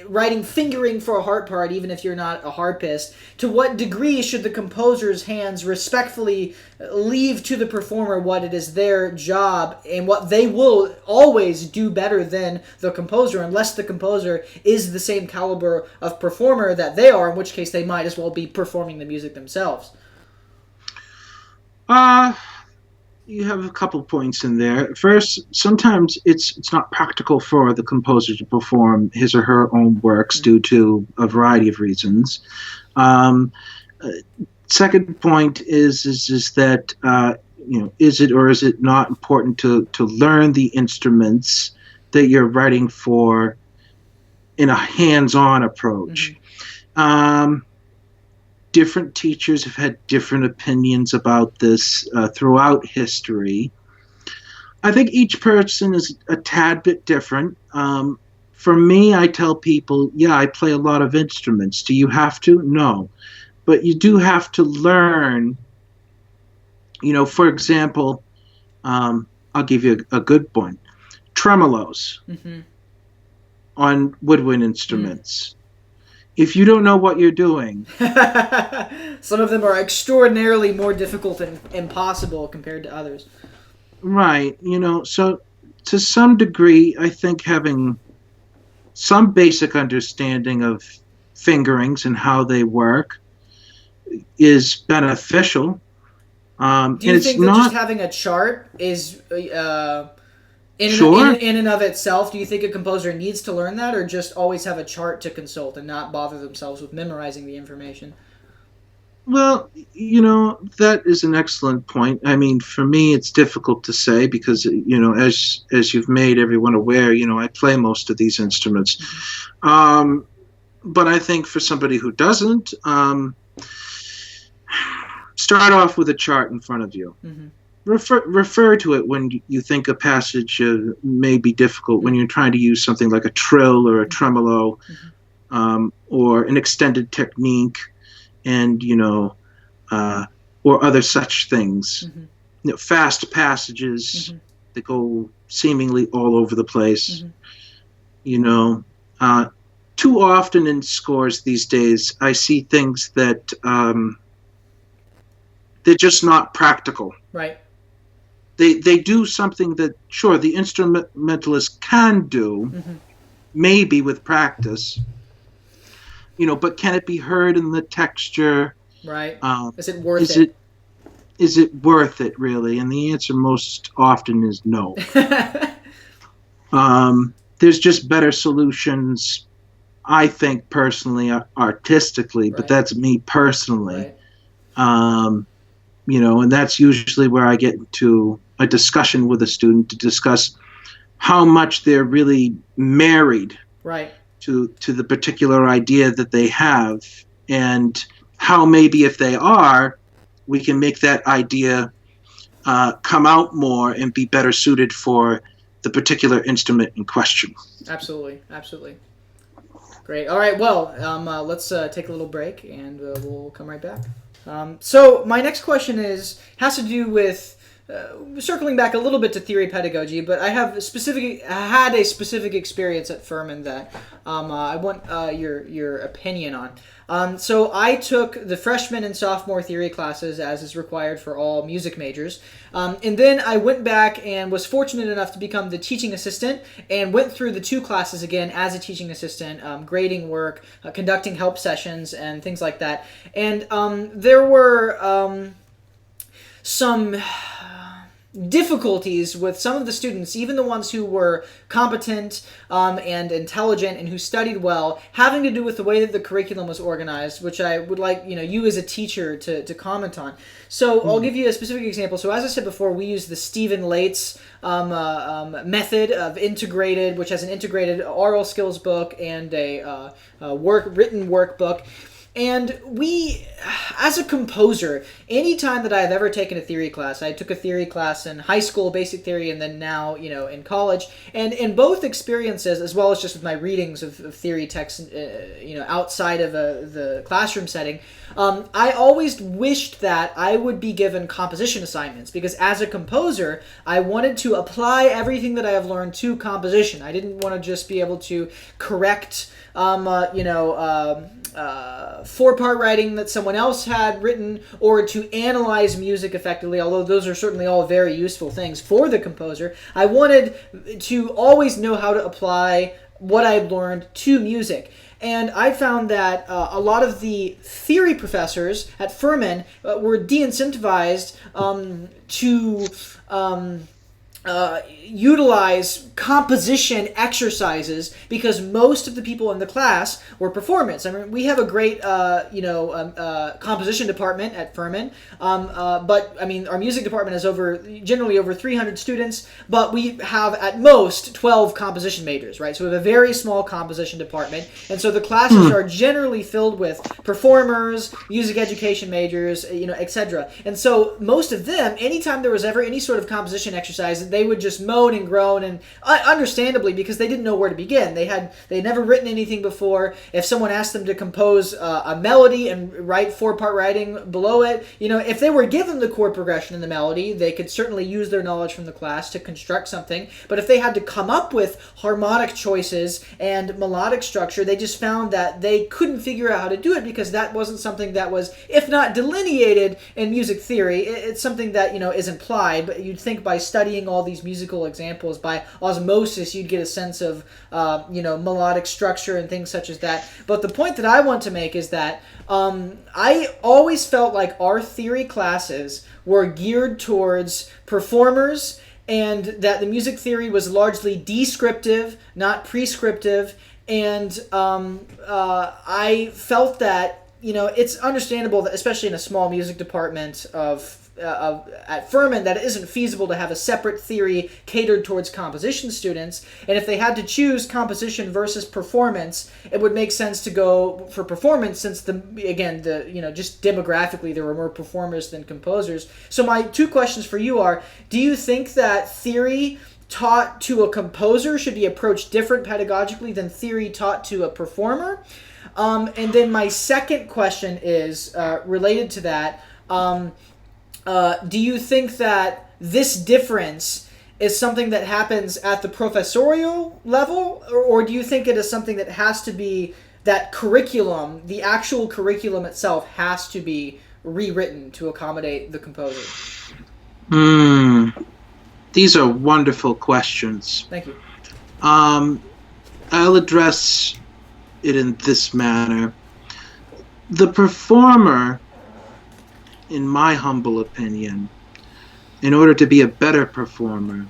writing fingering for a harp part, even if you're not a harpist. To what degree should the composer's hands respectfully leave to the performer what it is their job, and what they will always do better than the composer, unless the composer is the same caliber of performer that they are, in which case they might as well be performing the music themselves? You have a couple points in there. First, sometimes it's not practical for the composer to perform his or her own works due to a variety of reasons. Second point is that is it or is it not important to learn the instruments that you're writing for in a hands-on approach? Mm-hmm. Different teachers have had different opinions about this throughout history. I think each person is a tad bit different. For me, I tell people, yeah, I play a lot of instruments. Do you have to? No. But you do have to learn, for example, I'll give you a good one. Tremolos on woodwind instruments. If you don't know what you're doing... Some of them are extraordinarily more difficult and impossible compared to others. Right. So to some degree, I think having some basic understanding of fingerings and how they work is beneficial. Do you think that just having a chart is... In and of itself, do you think a composer needs to learn that, or just always have a chart to consult and not bother themselves with memorizing the information? Well, that is an excellent point. I mean, for me, it's difficult to say because, as you've made everyone aware, I play most of these instruments. Mm-hmm. But I think for somebody who doesn't, start off with a chart in front of you. Mm-hmm. Refer to it when you think a passage may be difficult, when you're trying to use something like a trill or a tremolo, or an extended technique, and or other such things. Mm-hmm. Fast passages that go seemingly all over the place. Mm-hmm. Too often in scores these days, I see things that they're just not practical. Right. They do something that, sure, the instrumentalist can do, maybe with practice, but can it be heard in the texture? Right. Is it worth it? Is it worth it, really? And the answer most often is no. There's just better solutions, I think, personally, artistically, but that's me personally. Right. And that's usually where I get into a discussion with a student to discuss how much they're really married to the particular idea that they have, and how maybe if they are, we can make that idea come out more and be better suited for the particular instrument in question. Absolutely. Great. All right, well, let's take a little break, and we'll come right back. So my next question has to do with circling back a little bit to theory pedagogy, but I had a specific experience at Furman that I want your opinion on. So I took the freshman and sophomore theory classes as is required for all music majors. And then I went back and was fortunate enough to become the teaching assistant and went through the 2 classes again as a teaching assistant, grading work, conducting help sessions, and things like that. And there were some difficulties with some of the students, even the ones who were competent and intelligent and who studied well, having to do with the way that the curriculum was organized, which I would like you as a teacher to comment on. So I'll give you a specific example. So as I said before, we use the Stephen Lates method of integrated, which has an integrated oral skills book and a written workbook. And we, as a composer, any time that I have ever taken a theory class, I took a theory class in high school, basic theory, and then now, in college. And in both experiences, as well as just with my readings of theory texts, outside of the classroom setting, I always wished that I would be given composition assignments, because as a composer, I wanted to apply everything that I have learned to composition. I didn't want to just be able to correct, 4-part writing that someone else had written, or to analyze music effectively, although those are certainly all very useful things for the composer. I wanted to always know how to apply what I'd learned to music. And I found that a lot of the theory professors at Furman were de-incentivized to utilize composition exercises, because most of the people in the class were performance. I mean, we have a great, composition department at Furman, but I mean, our music department has generally over 300 students, but we have at most 12 composition majors, right? So we have a very small composition department, and so the classes are generally filled with performers, music education majors, etc. And so most of them, anytime there was ever any sort of composition exercise, they would just moan and groan, and understandably, because they didn't know where to begin. They had never written anything before. If someone asked them to compose a melody and write 4-part writing below it, if they were given the chord progression and the melody, they could certainly use their knowledge from the class to construct something. But if they had to come up with harmonic choices and melodic structure, they just found that they couldn't figure out how to do it, because that wasn't something that was, if not delineated in music theory, it's something that is implied. But you'd think by studying all these musical examples, by osmosis, you'd get a sense of melodic structure and things such as that. But the point that I want to make is that I always felt like our theory classes were geared towards performers, and that the music theory was largely descriptive, not prescriptive. And I felt that it's understandable that, especially in a small music department at Furman, that it isn't feasible to have a separate theory catered towards composition students. And if they had to choose composition versus performance, it would make sense to go for performance, since just demographically there were more performers than composers. So my 2 questions for you are: do you think that theory taught to a composer should be approached different pedagogically than theory taught to a performer? And then my second question is related to that. Do you think that this difference is something that happens at the professorial level, or do you think it is something that has to be, that curriculum, the actual curriculum itself, has to be rewritten to accommodate the composer? These are wonderful questions. Thank you. I'll address it in this manner. The performer, in my humble opinion, in order to be a better performer,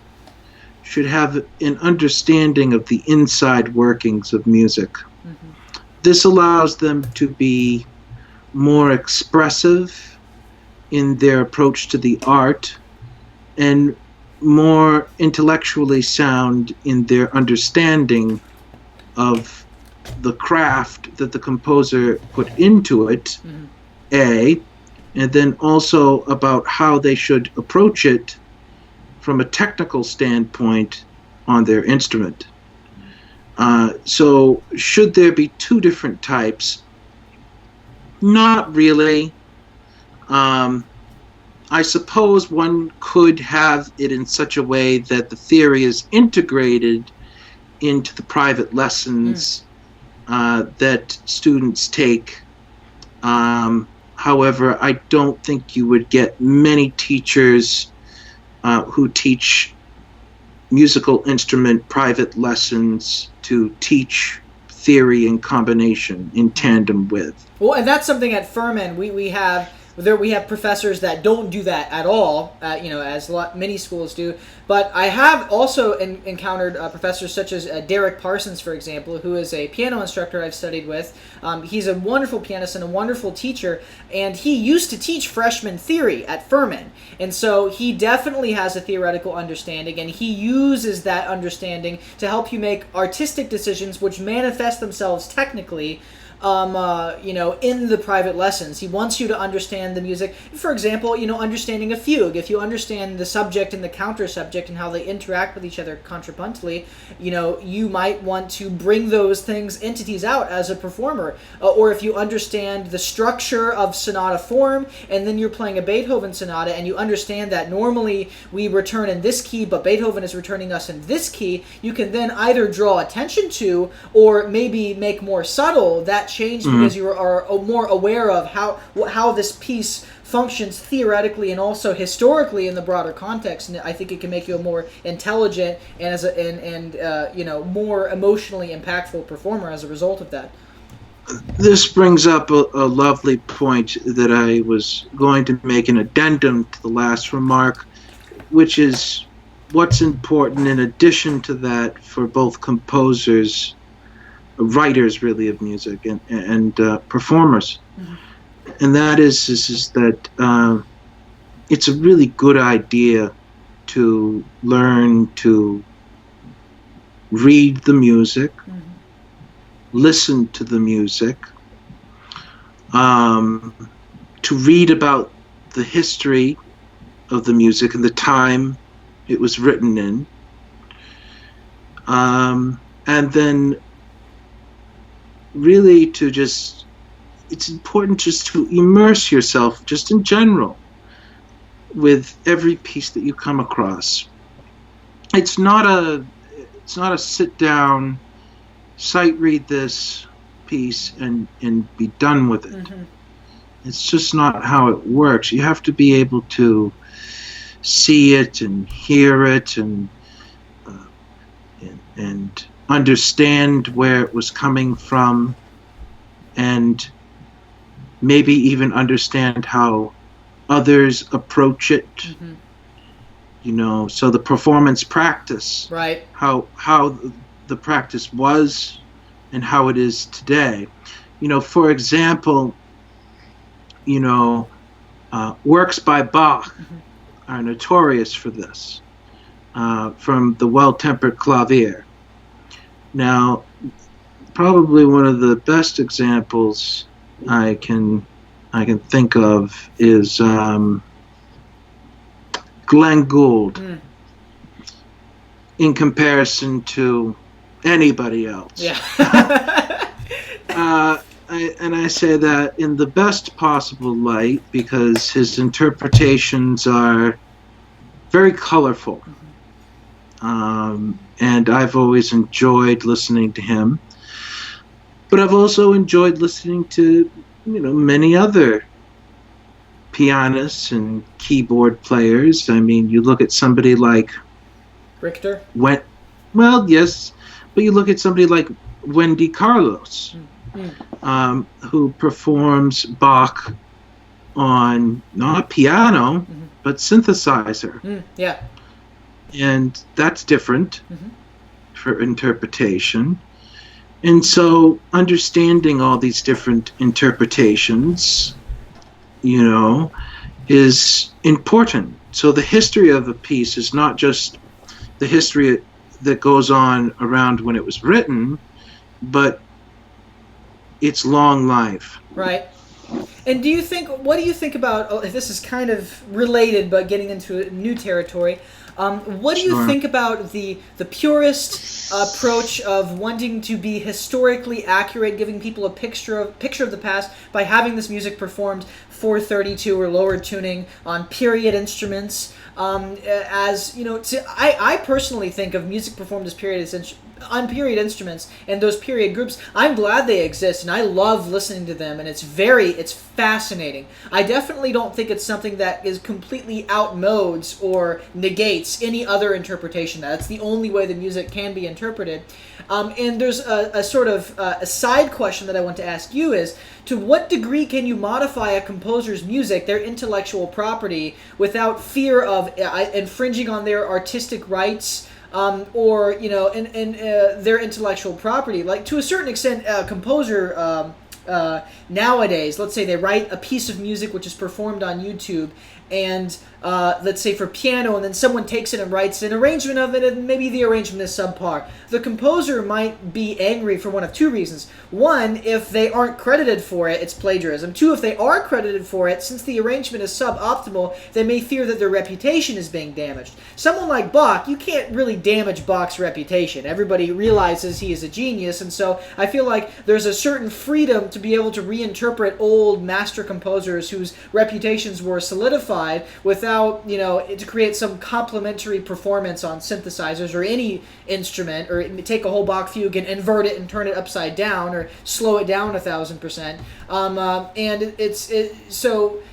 should have an understanding of the inside workings of music. Mm-hmm. This allows them to be more expressive in their approach to the art, and more intellectually sound in their understanding of the craft that the composer put into it, and then also about how they should approach it from a technical standpoint on their instrument. So should there be 2 different types? Not really. I suppose one could have it in such a way that the theory is integrated into the private lessons that students take. However, I don't think you would get many teachers who teach musical instrument private lessons to teach theory in combination, in tandem with. Well, and that's something at Furman we have. We have professors that don't do that at all, as many schools do. But I have also encountered professors such as Derek Parsons, for example, who is a piano instructor I've studied with. He's a wonderful pianist and a wonderful teacher, and he used to teach freshman theory at Furman. And so he definitely has a theoretical understanding, and he uses that understanding to help you make artistic decisions which manifest themselves technically in the private lessons. He wants you to understand the music. For example, understanding a fugue. If you understand the subject and the counter subject and how they interact with each other contrapuntally, you might want to bring those entities out as a performer. Or if you understand the structure of sonata form, and then you're playing a Beethoven sonata, and you understand that normally we return in this key, but Beethoven is returning us in this key, you can then either draw attention to, or maybe make more subtle that change because you are more aware of how this piece functions theoretically and also historically in the broader context. And I think it can make you a more intelligent and more emotionally impactful performer as a result of that. This brings up a lovely point that I was going to make an addendum to the last remark, which is what's important in addition to that for both composers, writers really of music, and performers. And that is that it's a really good idea to learn to read the music, listen to the music, to read about the history of the music and the time it was written in, and then really it's important just to immerse yourself just in general with every piece that you come across. It's not a sit down, sight read this piece and be done with it. It's just not how it works. You have to be able to see it and hear it and understand where it was coming from, and maybe even understand how others approach it. So the performance practice, right? How the practice was and how it is today. For example, works by Bach are notorious for this, from the Well-Tempered Clavier. Now, probably one of the best examples I can think of is Glenn Gould, in comparison to anybody else. Yeah. I say that in the best possible light because his interpretations are very colorful. And I've always enjoyed listening to him. But I've also enjoyed listening to, many other pianists and keyboard players. I mean, you look at somebody like Richter? Well, yes, but you look at somebody like Wendy Carlos, who performs Bach on not piano, but synthesizer. Yeah. And that's different for interpretation. And so understanding all these different interpretations, is important. So the history of a piece is not just the history that goes on around when it was written, but its long life. Right. And what do you think about, this is kind of related but getting into new territory, What do you Sure. think about the purist approach of wanting to be historically accurate, giving people a picture of the past by having this music performed 432 or lower tuning on period instruments? As you know, I personally think of music performed as on period instruments and those period groups. I'm glad they exist, and I love listening to them, and it's fascinating. I definitely don't think it's something that is completely outmodes or negates any other interpretation. That's the only way the music can be interpreted. And there's a sort of a side question that I want to ask you is, to what degree can you modify a composer's music, their intellectual property, without fear of infringing on their artistic rights, or their intellectual property? Like, to a certain extent, a composer nowadays, let's say they write a piece of music which is performed on YouTube, and let's say for piano, and then someone takes it and writes an arrangement of it, and maybe the arrangement is subpar. The composer might be angry for one of two reasons. One, if they aren't credited for it, it's plagiarism. Two, if they are credited for it, since the arrangement is suboptimal, they may fear that their reputation is being damaged. Someone like Bach, you can't really damage Bach's reputation. Everybody realizes he is a genius, and so I feel like there's a certain freedom to be able to reinterpret old master composers whose reputations were solidified without, to create some complementary performance on synthesizers or any instrument, or take a whole Bach fugue and invert it and turn it upside down or slow it down 1,000%.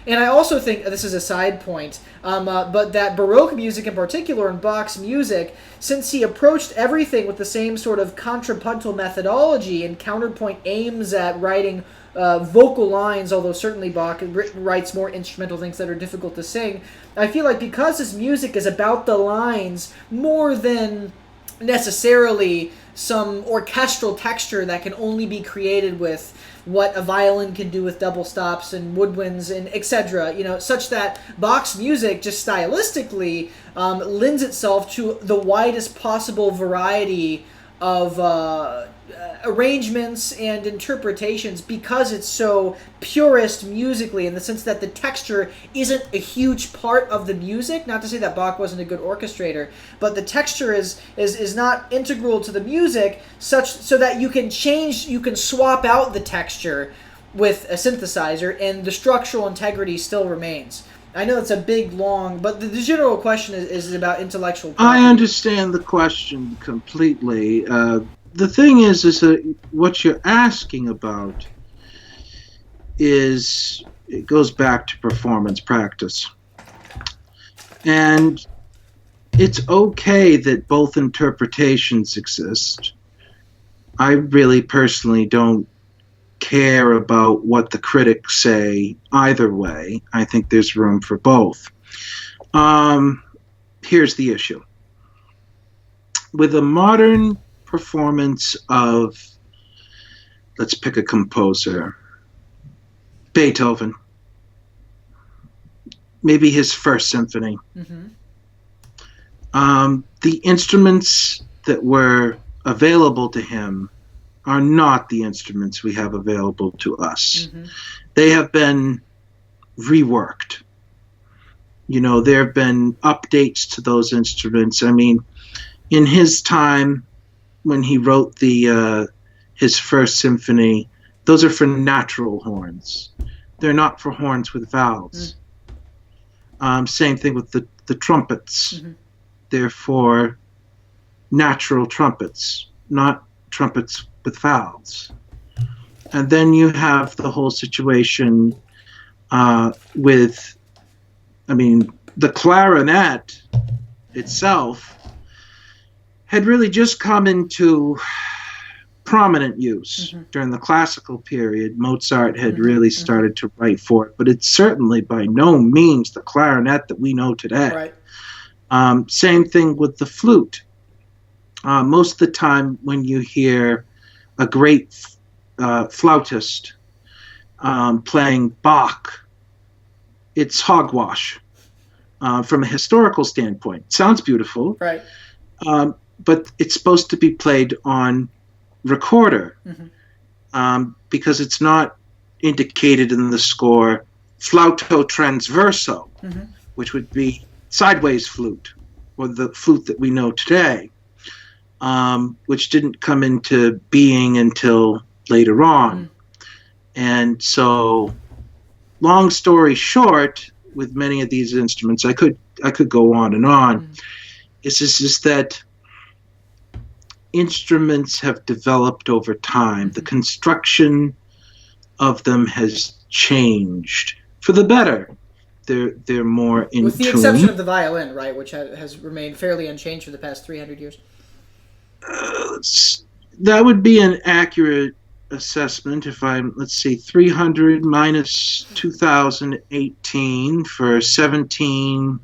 And I also think, this is a side point, but that Baroque music in particular, and Bach's music, since he approached everything with the same sort of contrapuntal methodology and counterpoint aims at writing vocal lines, although certainly Bach writes more instrumental things that are difficult to sing, I feel like because his music is about the lines more than necessarily some orchestral texture that can only be created with what a violin can do with double stops and woodwinds and etc., such that Bach's music just stylistically lends itself to the widest possible variety of arrangements and interpretations, because it's so purist musically, in the sense that the texture isn't a huge part of the music. Not to say that Bach wasn't a good orchestrator, but the texture is not integral to the music, such so that you can swap out the texture with a synthesizer and the structural integrity still remains. I know it's a big, long, but the general question is about intellectual property. I understand the question completely. The thing is that what you're asking about it goes back to performance practice. And it's okay that both interpretations exist. I really personally don't care about what the critics say either way. I think there's room for both. Here's the issue. With a modern performance of, let's pick a composer, Beethoven, maybe his first symphony. Mm-hmm. The instruments that were available to him are not the instruments we have available to us. Mm-hmm. They have been reworked. There have been updates to those instruments. I mean, in his time, when he wrote his first symphony, those are for natural horns. They're not for horns with valves. Same thing with the trumpets. Mm-hmm. They're for natural trumpets, not trumpets with valves. And then you have the whole situation with, the clarinet itself had really just come into prominent use during the classical period. Mozart had really started to write for it, but it's certainly by no means the clarinet that we know today. Right. Same thing with the flute. Most of the time when you hear a great flautist playing Bach, it's hogwash from a historical standpoint. Sounds beautiful. Right. But it's supposed to be played on recorder, because it's not indicated in the score flauto transverso, which would be sideways flute. or the flute that we know today, which didn't come into being until later on. And so, long story short, with many of these instruments, I could go on and on. It's just that instruments have developed over time. The construction of them has changed for the better. They're more in tune. With the exception of the violin, right, which has remained fairly unchanged for the past 300 years. That would be an accurate assessment if I'm, 300 minus 2018 for 17.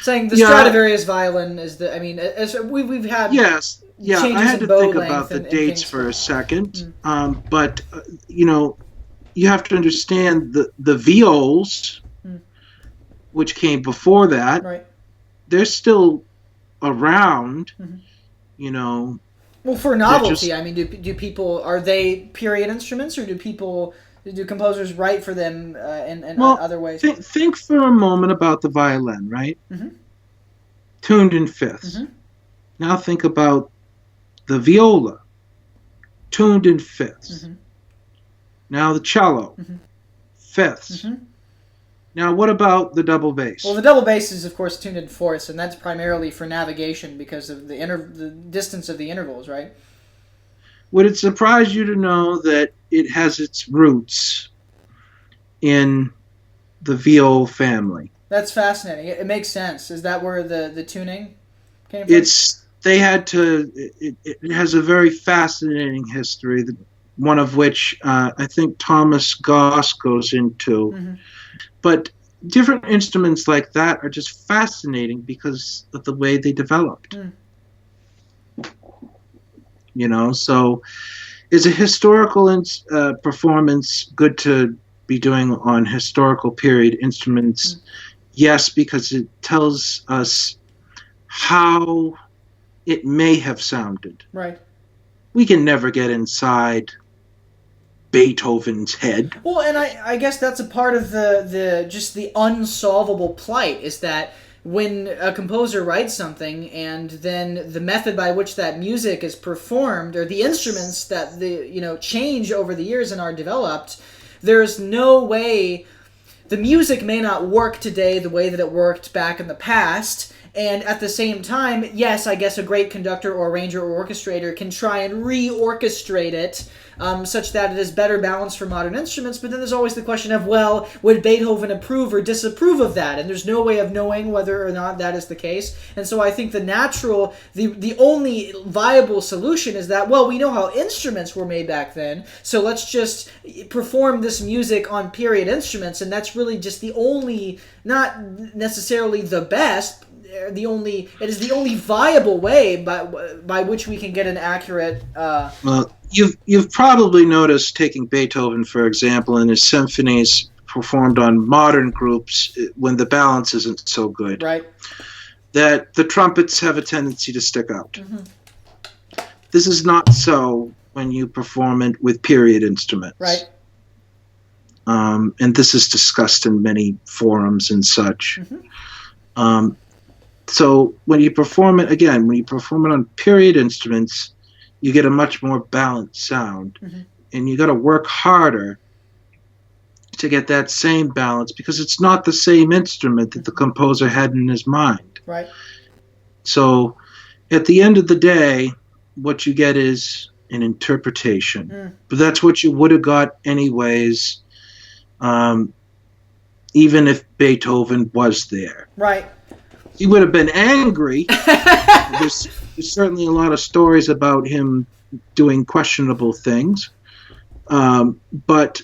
Saying the Stradivarius violin is the, I mean, as we've had... Yes, yeah, I had to think about the dates for a second. But, you have to understand the viols, which came before that, right. They're still around, Well, for novelty, I mean, do people, are they period instruments, or do composers write for them in other ways? Think for a moment about the violin, right? Tuned in fifths. Now think about the viola, tuned in fifths. Now the cello, fifths. Now what about the double bass? Well, the double bass is, of course, tuned in fourths, and that's primarily for navigation because of the distance of the intervals, right? Would it surprise you to know that it has its roots in the viol family? That's fascinating. It makes sense. Is that where the tuning came from? It has a very fascinating history, one of which I think Thomas Goss goes into. But different instruments like that are just fascinating because of the way they developed. So is a historical performance good to be doing on historical period instruments? Yes, because it tells us how it may have sounded. Right. We can never get inside Beethoven's head. Well, and I guess that's a part of the unsolvable plight, is that when a composer writes something and then the method by which that music is performed, or the instruments that change over the years and are developed, there's no way. The music may not work today the way that it worked back in the past, and at the same time, yes, I guess a great conductor or arranger or orchestrator can try and re-orchestrate it such that it is better balanced for modern instruments, but then there's always the question of, well, would Beethoven approve or disapprove of that? And there's no way of knowing whether or not that is the case. And so I think the only viable solution is that, well, we know how instruments were made back then, so let's just perform this music on period instruments, and that's really just the only, not necessarily the best, it is the only viable way by which we can get an accurate. Well, you've probably noticed, taking Beethoven for example, in his symphonies performed on modern groups when the balance isn't so good, right? That the trumpets have a tendency to stick out. This is not so when you perform it with period instruments, right? And this is discussed in many forums and such. So when you perform it on period instruments, you get a much more balanced sound. And you got to work harder to get that same balance, because it's not the same instrument that the composer had in his mind. Right. So at the end of the day, what you get is an interpretation. But that's what you would have got anyways, even if Beethoven was there. Right. He would have been angry. There's certainly a lot of stories about him doing questionable things. But,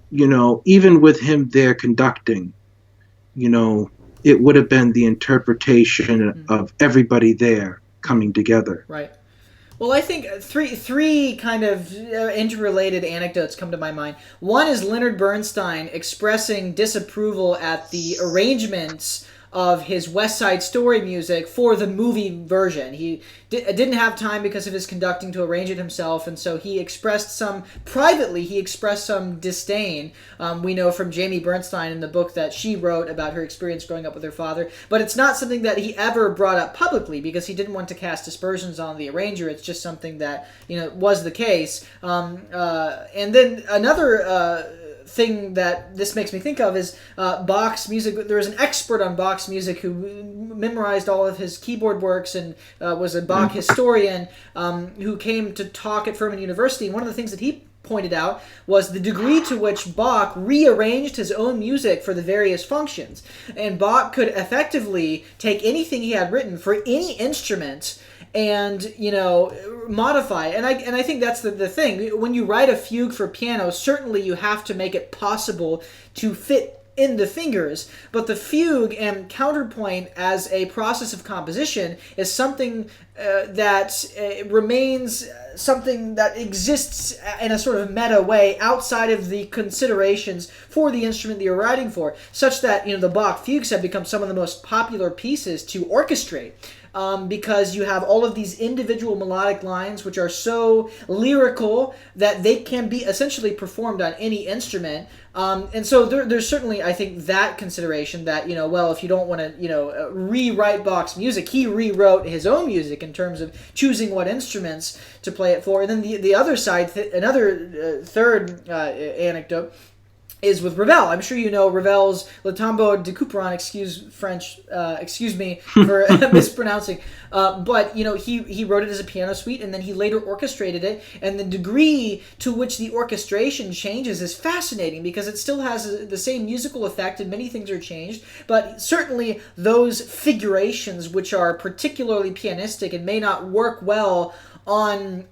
even with him there conducting, it would have been the interpretation of everybody there coming together. Right. Well, I think three kind of interrelated anecdotes come to my mind. One is Leonard Bernstein expressing disapproval at the arrangements of his West Side Story music for the movie version. He didn't have time because of his conducting to arrange it himself, and so he expressed some disdain. We know from Jamie Bernstein in the book that she wrote about her experience growing up with her father, but it's not something that he ever brought up publicly because he didn't want to cast aspersions on the arranger. It's just something that was the case. And then another thing that this makes me think of is Bach's music. There was an expert on Bach's music who memorized all of his keyboard works and was a Bach historian who came to talk at Furman University. And one of the things that he pointed out was the degree to which Bach rearranged his own music for the various functions. And Bach could effectively take anything he had written for any instrument and modify. And I think that's the thing. When you write a fugue for piano, certainly you have to make it possible to fit in the fingers, but the fugue and counterpoint as a process of composition is something that remains something that exists in a sort of meta way outside of the considerations for the instrument that you're writing for, such that the Bach fugues have become some of the most popular pieces to orchestrate. Because you have all of these individual melodic lines which are so lyrical that they can be essentially performed on any instrument. And so there's certainly, I think, that consideration that, if you don't want to, rewrite Bach's music, he rewrote his own music in terms of choosing what instruments to play it for. And then the other side, third anecdote, is with Ravel. I'm sure you know Ravel's Le Tombeau de Couperin, excuse me for mispronouncing, but he wrote it as a piano suite and then he later orchestrated it, and the degree to which the orchestration changes is fascinating because it still has the same musical effect and many things are changed, but certainly those figurations which are particularly pianistic and may not work well on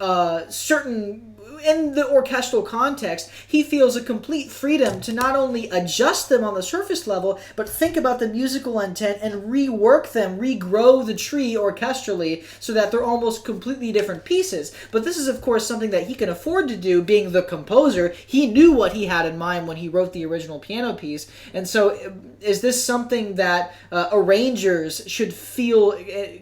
certain in the orchestral context, he feels a complete freedom to not only adjust them on the surface level, but think about the musical intent and rework them, regrow the tree orchestrally so that they're almost completely different pieces. But this is, of course, something that he can afford to do, being the composer. He knew what he had in mind when he wrote the original piano piece. And so is this something that arrangers should feel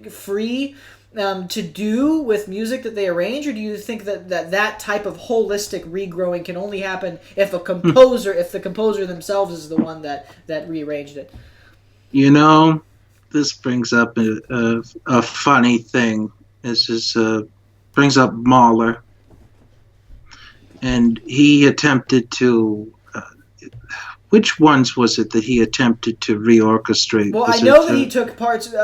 free to do with music that they arrange, or do you think that type of holistic regrowing can only happen if the composer themselves is the one that rearranged it? This brings up a funny thing. This brings up Mahler, and he attempted to. Which ones was it that he attempted to reorchestrate? Well, I know that he took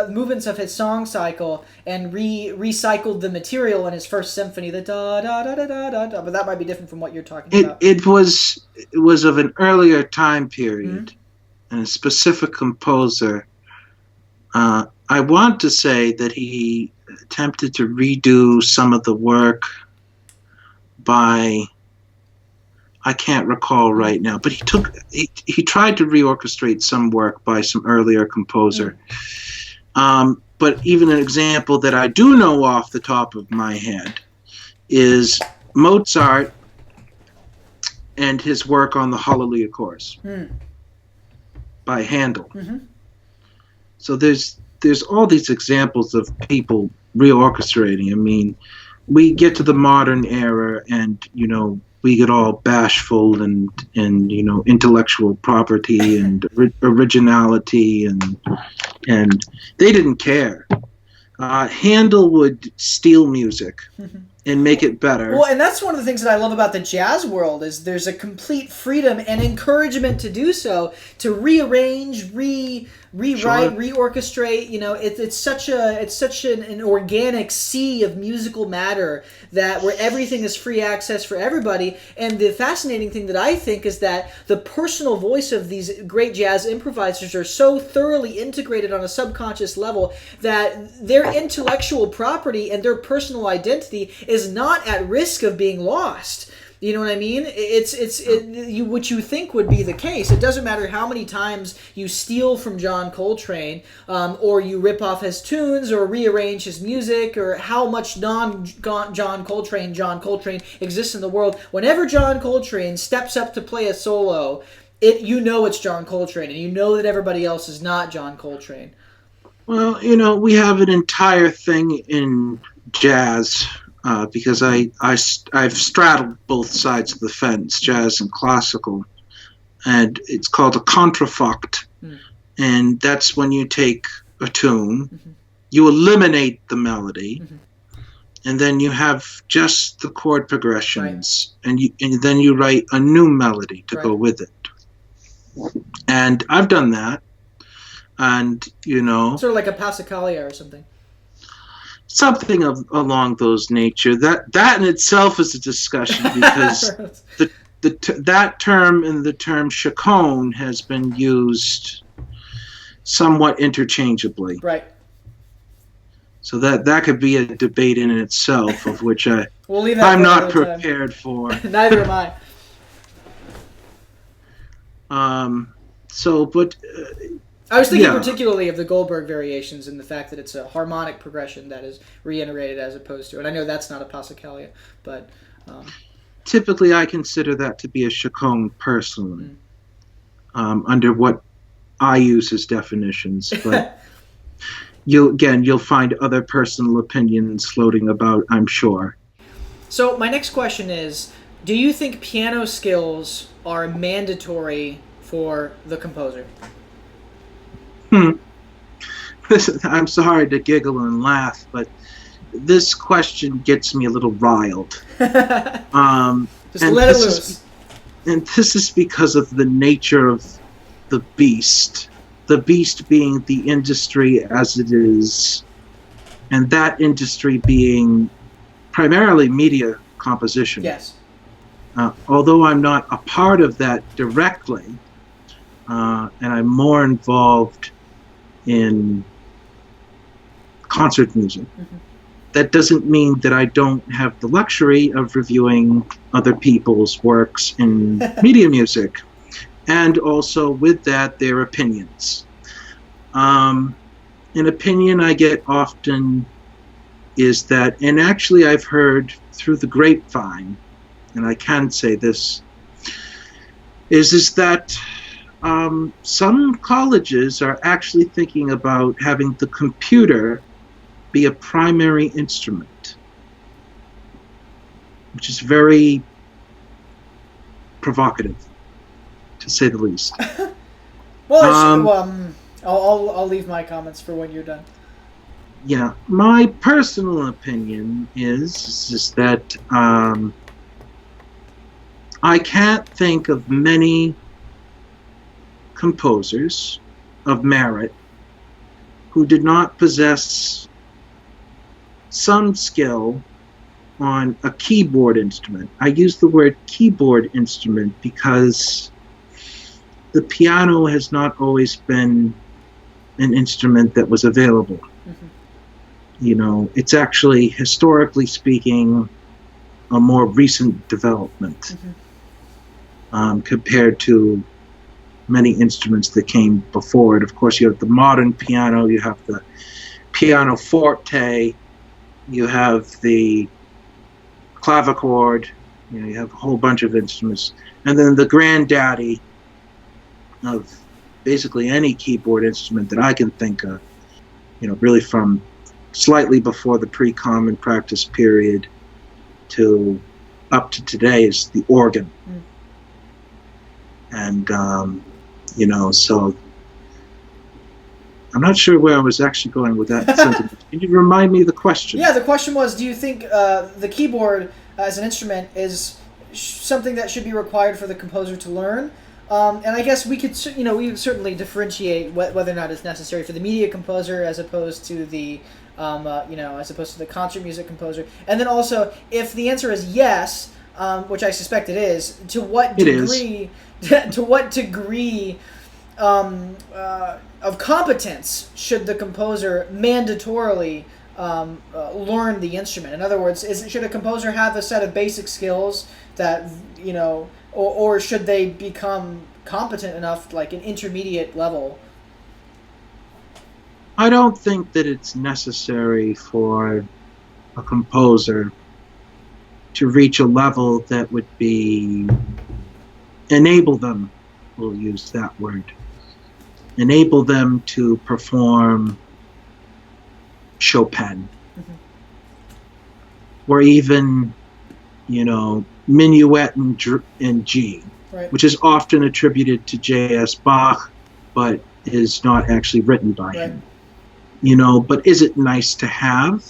movements of his song cycle and recycled the material in his first symphony, the da da da da da da. But that might be different from what you're talking about. It was of an earlier time period, and a specific composer. I want to say that he attempted to redo some of the work by. I can't recall right now, but he tried to reorchestrate some work by some earlier composer. But even an example that I do know off the top of my head is Mozart and his work on the Hallelujah Chorus by Handel. So there's all these examples of people reorchestrating. I mean, we get to the modern era and, we get all bashful and intellectual property and originality and they didn't care. Handel would steal music and make it better. Well, and that's one of the things that I love about the jazz world is there's a complete freedom and encouragement to do so, to rearrange, rewrite, reorchestrate. It's such an organic sea of musical matter that where everything is free access for everybody. And the fascinating thing that I think is that the personal voice of these great jazz improvisers are so thoroughly integrated on a subconscious level that their intellectual property and their personal identity is not at risk of being lost. You know what I mean? What you think would be the case. It doesn't matter how many times you steal from John Coltrane, or you rip off his tunes, or rearrange his music, or how much non-John Coltrane exists in the world. Whenever John Coltrane steps up to play a solo, it's John Coltrane, and you know that everybody else is not John Coltrane. Well, we have an entire thing in jazz because I've straddled both sides of the fence, jazz and classical, and it's called a contrafact, and that's when you take a tune, you eliminate the melody, and then you have just the chord progressions, and then you write a new melody to go with it. And I've done that, and sort of like a Passacaglia or something. Something along those nature. That in itself is a discussion because that term and the term chaconne has been used somewhat interchangeably. Right. So that could be a debate in itself, of which I'm not prepared for. Neither am I. I was thinking particularly of the Goldberg variations and the fact that it's a harmonic progression that is reiterated as opposed to, and I know that's not a Passacaglia, but typically I consider that to be a chaconne personally, under what I use as definitions, but you'll find other personal opinions floating about, I'm sure. So my next question is, do you think piano skills are mandatory for the composer? I'm sorry to giggle and laugh, but this question gets me a little riled. Just let it loose. And this is because of the nature of the beast. The beast being the industry as it is, and that industry being primarily media composition. Yes. Although I'm not a part of that directly, and I'm more involved in concert music. That doesn't mean that I don't have the luxury of reviewing other people's works in media music, and also with that their opinions. An opinion I get often is that, and actually I've heard through the grapevine, and I can say this, is that some colleges are actually thinking about having the computer be a primary instrument, which is very provocative, to say the least. Well, I'll leave my comments for when you're done. Yeah, my personal opinion is that I can't think of many composers of merit who did not possess some skill on a keyboard instrument. I use the word keyboard instrument because the piano has not always been an instrument that was available. It's actually, historically speaking, a more recent development compared to many instruments that came before it. Of course, you have the modern piano, you have the pianoforte, you have the clavichord, you have a whole bunch of instruments. And then the granddaddy of basically any keyboard instrument that I can think of, really from slightly before the pre-common practice period to up to today is the organ. And, so I'm not sure where I was actually going with that sentence. Can you remind me of the question? Yeah, the question was, do you think the keyboard as an instrument is something that should be required for the composer to learn? And I guess we could, we certainly differentiate whether or not it's necessary for the media composer as opposed to the, as opposed to the concert music composer. And then also, if the answer is yes, which I suspect it is, to what degree, of competence should the composer mandatorily learn the instrument? In other words, should a composer have a set of basic skills that, or should they become competent enough, like an intermediate level? I don't think that it's necessary for a composer to reach a level that would enable them we'll use that word, enable them to perform Chopin, or even, minuet in G, right. which is often attributed to J.S. Bach, but is not actually written by him. But is it nice to have?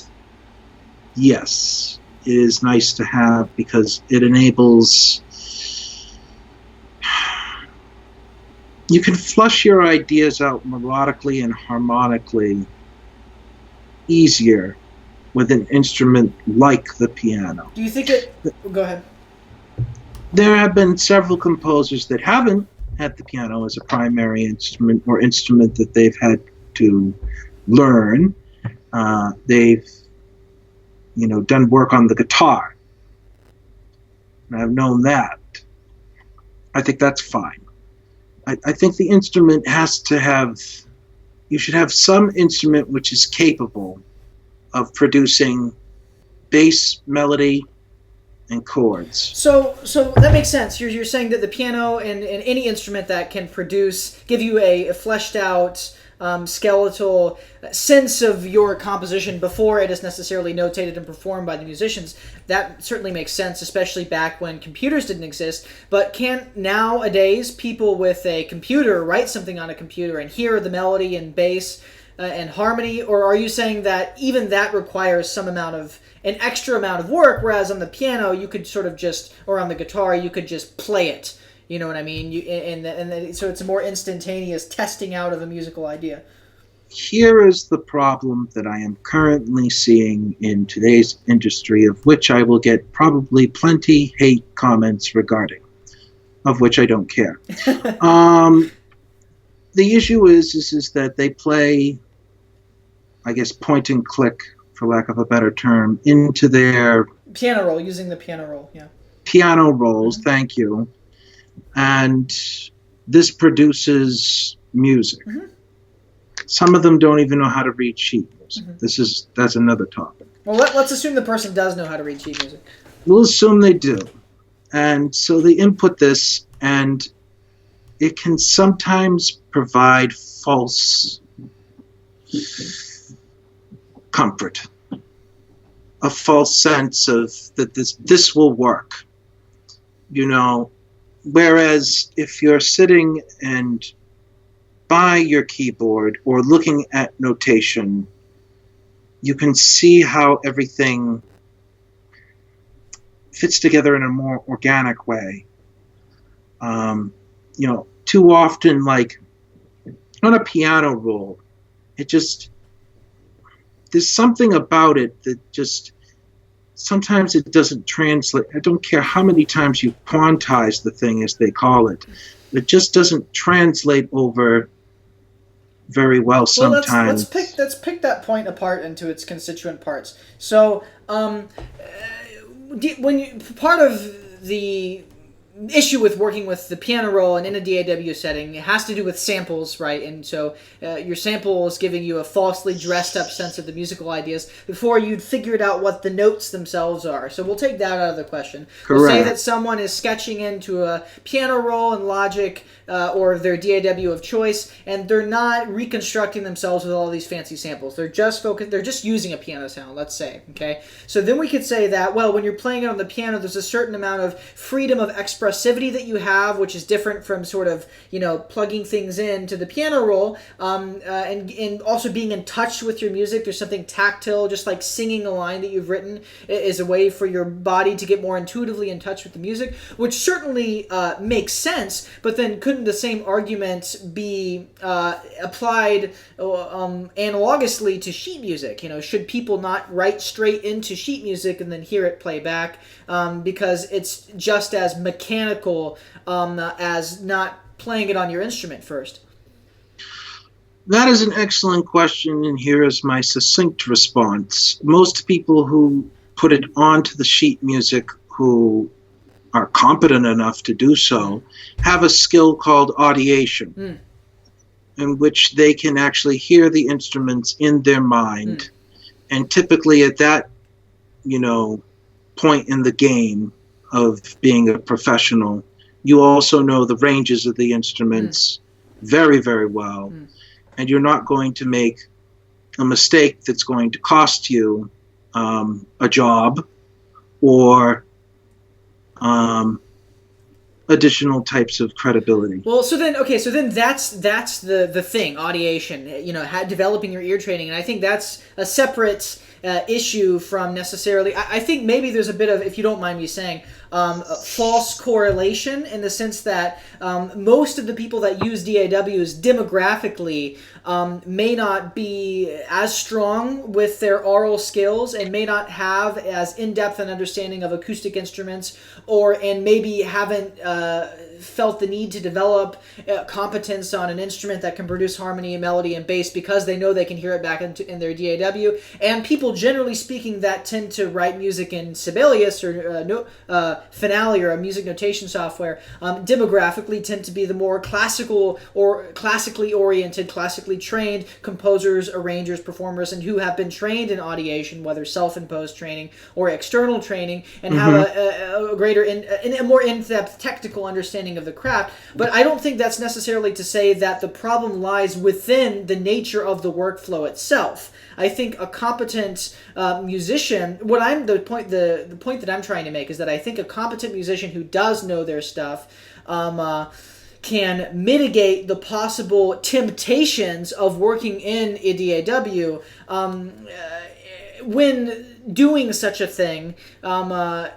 Yes, it is nice to have, because it enables, you can flush your ideas out melodically and harmonically easier with an instrument like the piano. Do you think go ahead. There have been several composers that haven't had the piano as a primary instrument, or instrument that they've had to learn. They've done work on the guitar, and I've known that. I think that's fine. I think the instrument has to have, you should have some instrument which is capable of producing bass, melody, and chords. So that makes sense. You're saying that the piano and any instrument that can give you a fleshed out, skeletal sense of your composition before it is necessarily notated and performed by the musicians, that certainly makes sense, especially back when computers didn't exist. But can nowadays people with a computer write something on a computer and hear the melody and bass and harmony? Or are you saying that even that requires an extra amount of work, whereas on the piano you could sort of just, or on the guitar you could just play it? You know what I mean? So it's a more instantaneous testing out of a musical idea. Here is the problem that I am currently seeing in today's industry, of which I will get probably plenty hate comments regarding, of which I don't care. The issue is that they play, I guess, point and click, for lack of a better term, into their piano roll, using the piano roll, yeah. Piano rolls, Thank you. And this produces music. Some of them don't even know how to read sheet music. That's another topic. Well, let's assume the person does know how to read sheet music. We'll assume they do. And so they input this, and it can sometimes provide false comfort, a false sense of that this will work. Whereas if you're sitting and by your keyboard or looking at notation, you can see how everything fits together in a more organic way. Too often, like on a piano roll, there's something about it that just, sometimes it doesn't translate. I don't care how many times you quantize the thing, as they call it. It just doesn't translate over very well sometimes. Let's pick that point apart into its constituent parts. So, part of the issue with working with the piano roll and in a DAW setting, it has to do with samples, right? And so your sample is giving you a falsely dressed up sense of the musical ideas before you'd figured out what the notes themselves are. So we'll take that out of the question. Correct. We'll say that someone is sketching into a piano roll in Logic or their DAW of choice, and they're not reconstructing themselves with all these fancy samples. They're just using a piano sound, let's say, okay? So then we could say that, well, when you're playing it on the piano, there's a certain amount of freedom of expressivity that you have, which is different from sort of, plugging things into the piano roll, and also being in touch with your music. There's something tactile, just like singing a line that you've written is a way for your body to get more intuitively in touch with the music, which certainly makes sense, but then couldn't the same argument be applied analogously to sheet music? Should people not write straight into sheet music and then hear it play back because it's just as mechanical as not playing it on your instrument first? That is an excellent question, and here is my succinct response. Most people who put it onto the sheet music, who are competent enough to do so, have a skill called audiation, in which they can actually hear the instruments in their mind. And typically at that, point in the game of being a professional, You also know the ranges of the instruments very, very well. And you're not going to make a mistake that's going to cost you a job or additional types of credibility. Well, so then that's the thing, audiation. You know, developing your ear training, and I think that's a separate issue from necessarily. I think maybe there's a bit of, if you don't mind me saying, false correlation in the sense that most of the people that use DAWs demographically may not be as strong with their aural skills and may not have as in-depth an understanding of acoustic instruments, and maybe haven't felt the need to develop competence on an instrument that can produce harmony, melody, and bass because they know they can hear it back in their DAW. And people, generally speaking, that tend to write music in Sibelius or Finale or a music notation software, demographically tend to be the more classical or classically oriented, classically trained composers, arrangers, performers, and who have been trained in audiation, whether self-imposed training or external training, and have a greater, a more in-depth technical understanding of the craft. But I don't think that's necessarily to say that the problem lies within the nature of the workflow itself. I think a competent musician, the point that I'm trying to make is that I think a competent musician who does know their stuff can mitigate the possible temptations of working in a DAW when doing such a thing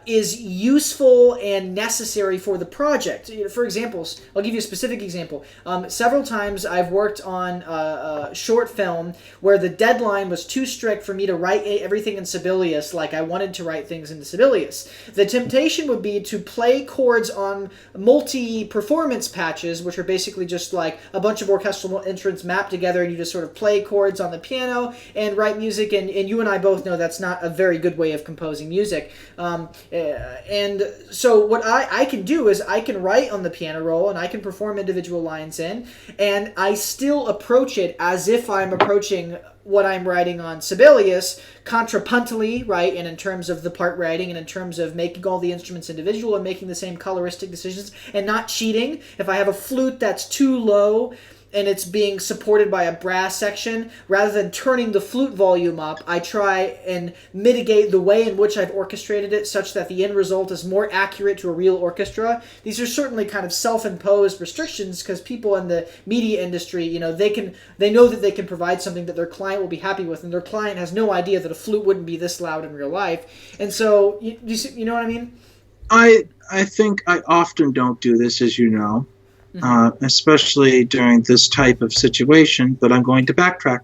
is useful and necessary for the project. For examples, I'll give you a specific example. Several times I've worked on a short film where the deadline was too strict for me to write everything in Sibelius like I wanted to write things in Sibelius. The temptation would be to play chords on multi-performance patches, which are basically just like a bunch of orchestral instruments mapped together, and you just sort of play chords on the piano and write music, and you and I both know that's not a very good way of composing music. And so what I can do is I can write on the piano roll and I can perform individual lines in, and I still approach it as if I'm approaching what I'm writing on Sibelius contrapuntally, right, and in terms of the part writing and in terms of making all the instruments individual and making the same coloristic decisions and not cheating. If I have a flute that's too low and it's being supported by a brass section, rather than turning the flute volume up, I try and mitigate the way in which I've orchestrated it such that the end result is more accurate to a real orchestra. These are certainly kind of self-imposed restrictions because people in the media industry, you know, they know that they can provide something that their client will be happy with, and their client has no idea that a flute wouldn't be this loud in real life. And so, you know what I mean? I think I often don't do this, as you know. Especially during this type of situation, but I'm going to backtrack.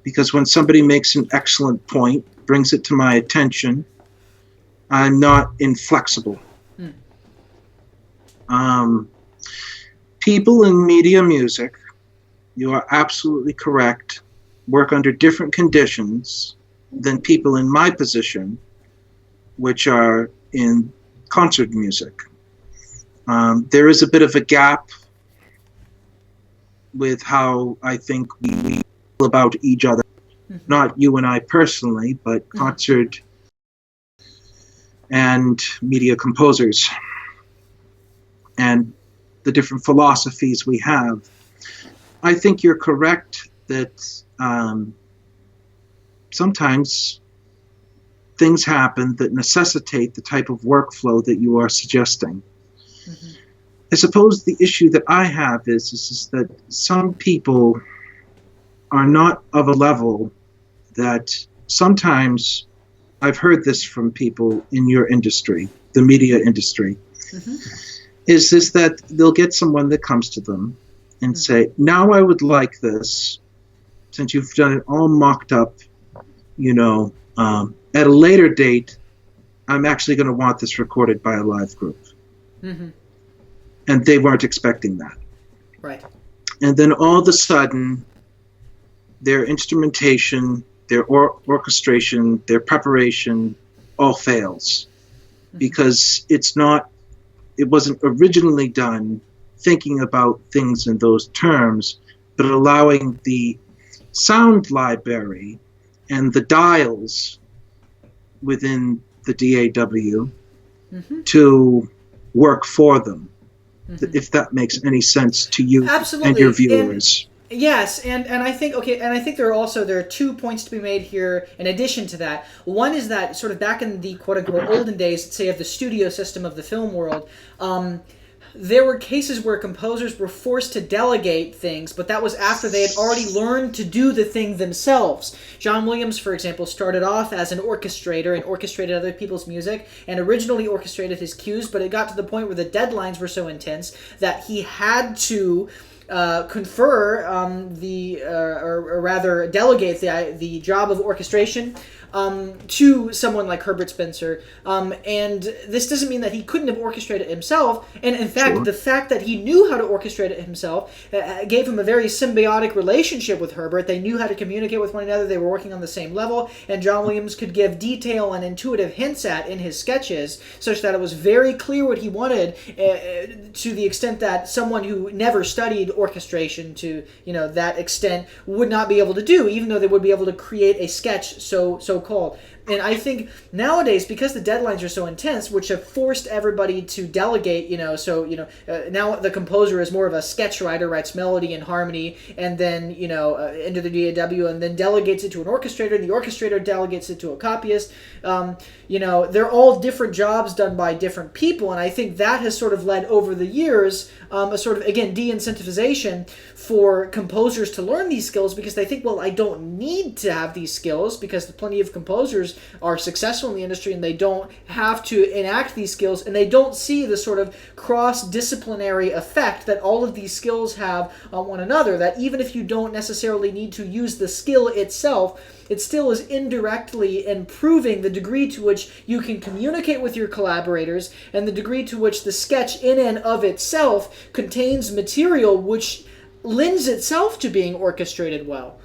Because when somebody makes an excellent point, brings it to my attention, I'm not inflexible. People in media music, you are absolutely correct, work under different conditions than people in my position, which are in concert music. There is a bit of a gap with how I think we feel about each other. Not you and I personally, but concert and media composers and the different philosophies we have. I think you're correct that sometimes things happen that necessitate the type of workflow that you are suggesting. I suppose the issue that I have is that some people are not of a level that sometimes, I've heard this from people in your industry, the media industry, is this that they'll get someone that comes to them and say, now I would like this, since you've done it all mocked up, you know, at a later date, I'm actually going to want this recorded by a live group. And they weren't expecting that. Right. And then all of a sudden, their instrumentation, their orchestration, their preparation all fails. Because it wasn't originally done thinking about things in those terms, but allowing the sound library and the dials within the DAW to work for them, Mm-hmm. if that makes any sense to you Absolutely. and your viewers. Yes, and I think there are 2 points to be made here in addition to that. One is that sort of back in the quote unquote olden days, say of the studio system of the film world, there were cases where composers were forced to delegate things, but that was after they had already learned to do the thing themselves. John Williams, for example, started off as an orchestrator and orchestrated other people's music and originally orchestrated his cues, but it got to the point where the deadlines were so intense that he had to confer or rather delegate the job of orchestration to someone like Herbert Spencer. And this doesn't mean that he couldn't have orchestrated it himself. And in fact, Sure. the fact that he knew how to orchestrate it himself gave him a very symbiotic relationship with Herbert. They knew how to communicate with one another. They were working on the same level. And John Williams could give detail and intuitive hints in his sketches such that it was very clear what he wanted to the extent that someone who never studied orchestration to that extent would not be able to do, even though they would be able to create a sketch so called. And I think nowadays, because the deadlines are so intense, which have forced everybody to delegate, now the composer is more of a sketch writer, writes melody and harmony, and then, into the DAW, and then delegates it to an orchestrator, and the orchestrator delegates it to a copyist. They're all different jobs done by different people, and I think that has sort of led over the years a sort of, again, de-incentivization for composers to learn these skills because they think, well, I don't need to have these skills because plenty of composers are successful in the industry and they don't have to enact these skills, and they don't see the sort of cross-disciplinary effect that all of these skills have on one another, that even if you don't necessarily need to use the skill itself, it still is indirectly improving the degree to which you can communicate with your collaborators and the degree to which the sketch in and of itself contains material which lends itself to being orchestrated well.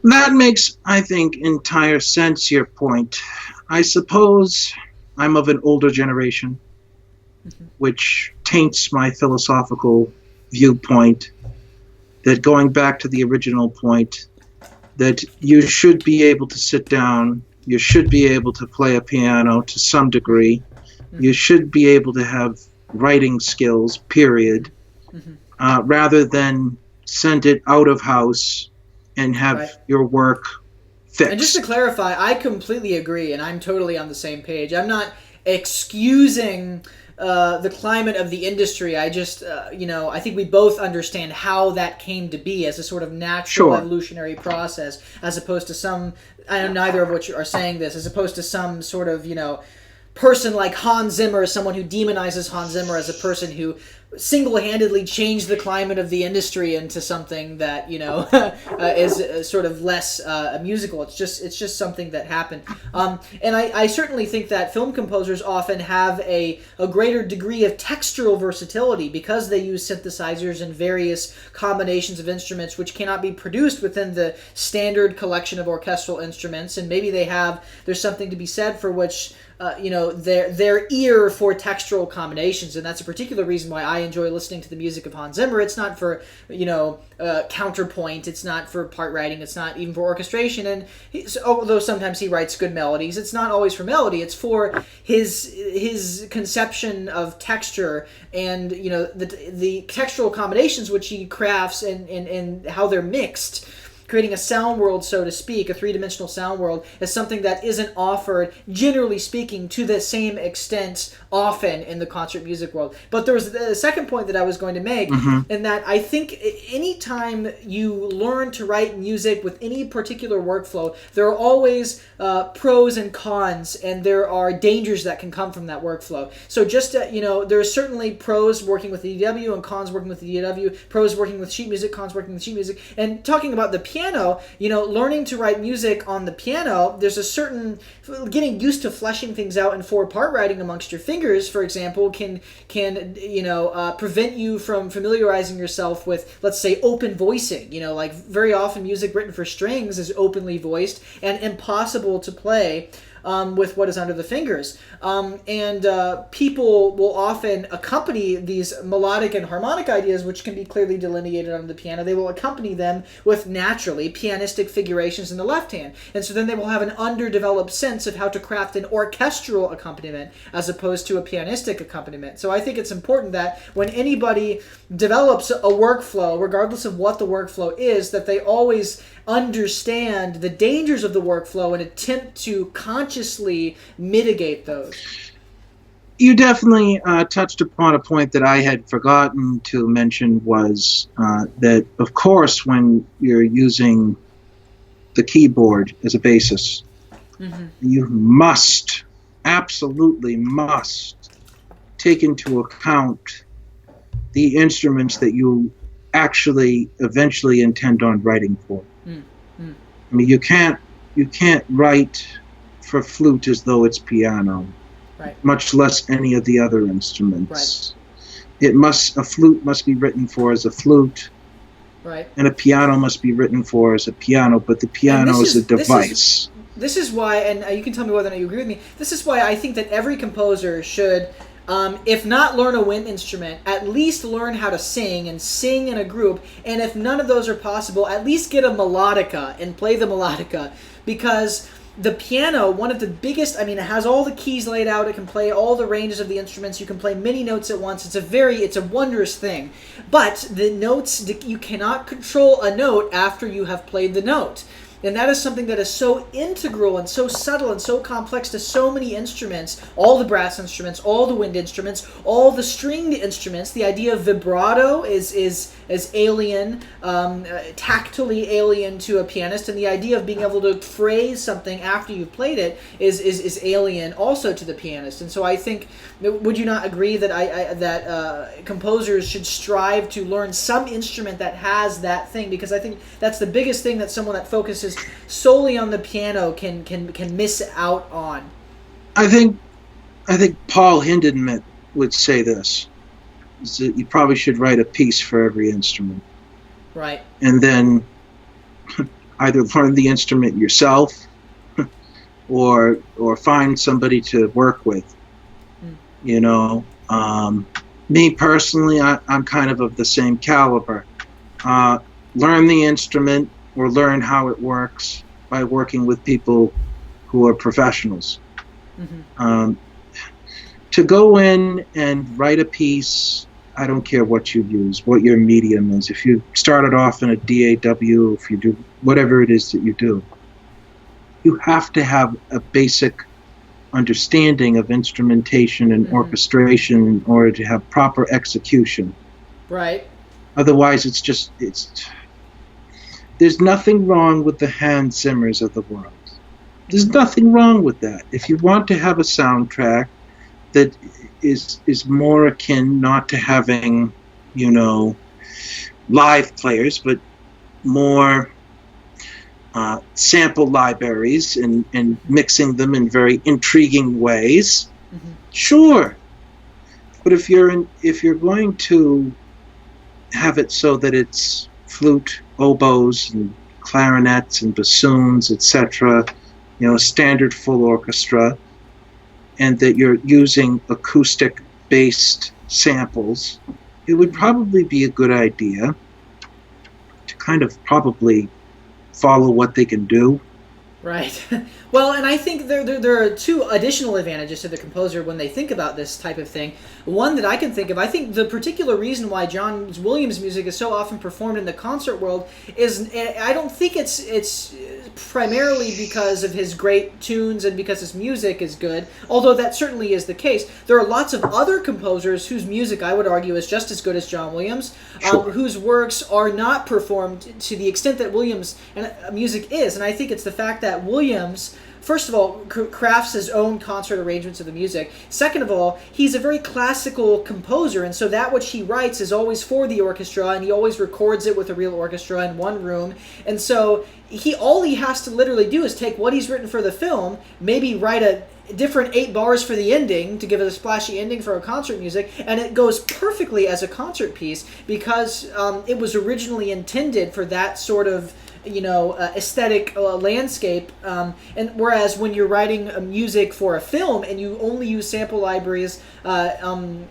That makes, I think, entire sense, your point. I suppose I'm of an older generation, which taints my philosophical viewpoint, that going back to the original point, that you should be able to sit down, you should be able to play a piano to some degree, you should be able to have writing skills, period, rather than send it out of house and have your work fixed. And just to clarify, I completely agree, and I'm totally on the same page. I'm not excusing the climate of the industry. I just, I think we both understand how that came to be as a sort of natural evolutionary process, as opposed to some, I know neither of which are saying this, as opposed to some sort of, person like Hans Zimmer, someone who demonizes Hans Zimmer as a person who single-handedly changed the climate of the industry into something that is sort of less musical. It's just something that happened, and I certainly think that film composers often have a greater degree of textural versatility because they use synthesizers and various combinations of instruments which cannot be produced within the standard collection of orchestral instruments, and maybe there's something to be said for which their ear for textural combinations, and that's a particular reason why I enjoy listening to the music of Hans Zimmer. It's not for counterpoint, it's not for part writing, it's not even for orchestration, and although sometimes he writes good melodies, it's not always for melody. It's for his conception of texture and the textural combinations which he crafts and how they're mixed, creating a sound world, so to speak, a three-dimensional sound world, is something that isn't offered, generally speaking, to the same extent often in the concert music world. But there was the second point that I was going to make, in that I think anytime you learn to write music with any particular workflow, there are always pros and cons, and there are dangers that can come from that workflow. So just, there are certainly pros working with the DAW and cons working with the DAW, pros working with sheet music, cons working with sheet music. And talking about the piano, learning to write music on the piano, there's a certain getting used to fleshing things out in four-part writing amongst your fingers, for example, can prevent you from familiarizing yourself with, let's say, open voicing. Like very often music written for strings is openly voiced and impossible to play with what is under the fingers. And people will often accompany these melodic and harmonic ideas, which can be clearly delineated on the piano. They will accompany them with naturally pianistic figurations in the left hand. And so then they will have an underdeveloped sense of how to craft an orchestral accompaniment as opposed to a pianistic accompaniment. So I think it's important that when anybody develops a workflow, regardless of what the workflow is, that they always understand the dangers of the workflow and attempt to consciously mitigate those. You definitely touched upon a point that I had forgotten to mention, was that, of course, when you're using the keyboard as a basis, you must, absolutely must, take into account the instruments that you actually eventually intend on writing for. I mean, you can't write for flute as though it's piano, right, much less any of the other instruments. Right. A flute must be written for as a flute, right, and a piano must be written for as a piano, but the piano is a device. This is why, and you can tell me whether or not you agree with me, this is why I think that every composer should, if not learn a wind instrument, at least learn how to sing and sing in a group. And if none of those are possible, at least get a melodica and play the melodica. Because the piano, one of the biggest, I mean, it has all the keys laid out. It can play all the ranges of the instruments. You can play many notes at once. It's a wondrous thing. But the notes, you cannot control a note after you have played the note. And that is something that is so integral and so subtle and so complex to so many instruments, all the brass instruments, all the wind instruments, all the stringed instruments. The idea of vibrato is alien, tactily alien to a pianist, and the idea of being able to phrase something after you've played it is alien also to the pianist. And so I think, would you not agree that that composers should strive to learn some instrument that has that thing? Because I think that's the biggest thing that someone that focuses solely on the piano can miss out on. I think Paul Hindemith would say this, is that you probably should write a piece for every instrument. Right. And then either learn the instrument yourself or find somebody to work with. You know, me personally, I'm kind of the same caliber. Learn the instrument or learn how it works by working with people who are professionals. To go in and write a piece, I don't care what you use, what your medium is. If you started off in a DAW, if you do whatever it is that you do, you have to have a basic understanding of instrumentation and orchestration in order to have proper execution. Right. Otherwise, there's nothing wrong with the Hans Zimmers of the world. There's nothing wrong with that. If you want to have a soundtrack that is more akin not to having, you know, live players, but more sample libraries and mixing them in very intriguing ways, sure. But if you're going to have it so that it's flute, oboes, and clarinets and bassoons, etc., you know, standard full orchestra, and that you're using acoustic-based samples, it would probably be a good idea to kind of probably follow what they can do. Right. Well, and I think there are two additional advantages to the composer when they think about this type of thing. One that I can think of, I think the particular reason why John Williams' music is so often performed in the concert world is, I don't think it's primarily because of his great tunes and because his music is good, although that certainly is the case. There are lots of other composers whose music, I would argue, is just as good as John Williams, whose works are not performed to the extent that Williams' music is. And I think it's the fact that Williams, first of all, crafts his own concert arrangements of the music. Second of all, he's a very classical composer, and so that which he writes is always for the orchestra, and he always records it with a real orchestra in one room. And so all he has to literally do is take what he's written for the film, maybe write a different 8 bars for the ending to give it a splashy ending for a concert music, and it goes perfectly as a concert piece because it was originally intended for that sort of aesthetic landscape. And whereas when you're writing music for a film and you only use sample libraries to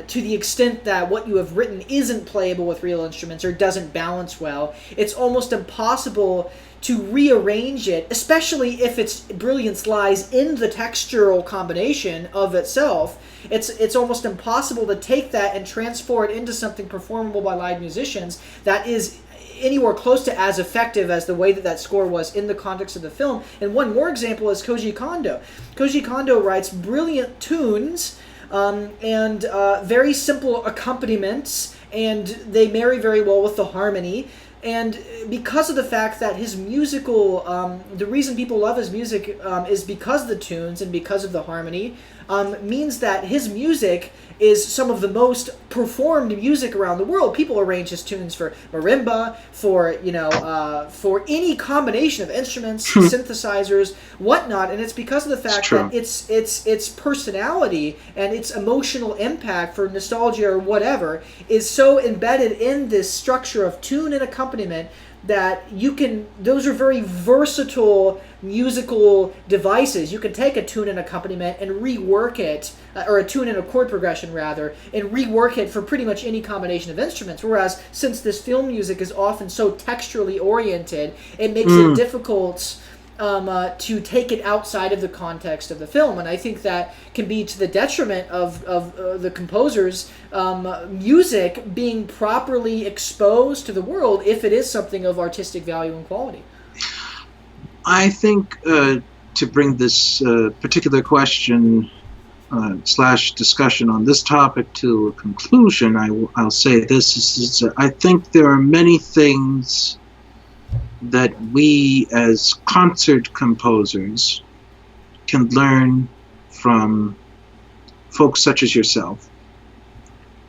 the extent that what you have written isn't playable with real instruments or doesn't balance well, it's almost impossible to rearrange it, especially if its brilliance lies in the textural combination of itself. It's almost impossible to take that and transform it into something performable by live musicians that is anywhere close to as effective as the way that score was in the context of the film. And one more example is Koji Kondo. Koji Kondo writes brilliant tunes and very simple accompaniments, and they marry very well with the harmony. And because of the fact that his musical, the reason people love his music is because of the tunes and because of the harmony, means that his music is some of the most performed music around the world. People arrange his tunes for marimba, for any combination of instruments, synthesizers, whatnot, and it's because of the fact that its personality and its emotional impact for nostalgia or whatever is so embedded in this structure of tune and accompaniment that those are very versatile musical devices. You can take a tune and accompaniment and rework it, or a tune and a chord progression rather, and rework it for pretty much any combination of instruments. Whereas since this film music is often so texturally oriented, it makes it difficult to take it outside of the context of the film. And I think that can be to the detriment of the composer's music being properly exposed to the world if it is something of artistic value and quality. I think to bring this particular question / discussion on this topic to a conclusion, I'll say this. I think there are many things that we as concert composers can learn from folks such as yourself,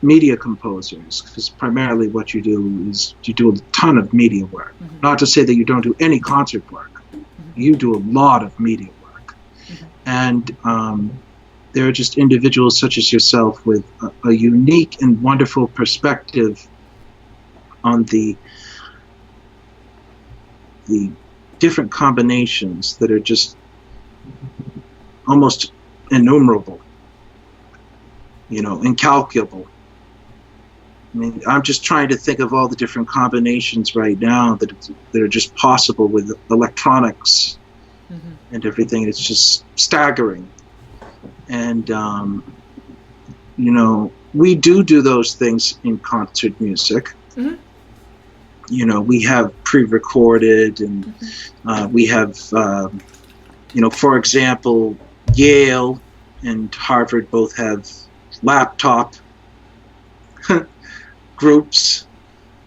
media composers, because primarily what you do is you do a ton of media work. Mm-hmm. Not to say that you don't do any concert work. Mm-hmm. You do a lot of media work. Mm-hmm. And there are just individuals such as yourself with a unique and wonderful perspective on the different combinations that are just almost innumerable, incalculable. I mean, I'm just trying to think of all the different combinations right now that are just possible with electronics and everything. It's just staggering. And, we do those things in concert music. Mm-hmm. We have pre-recorded and we have, for example, Yale and Harvard both have laptop groups.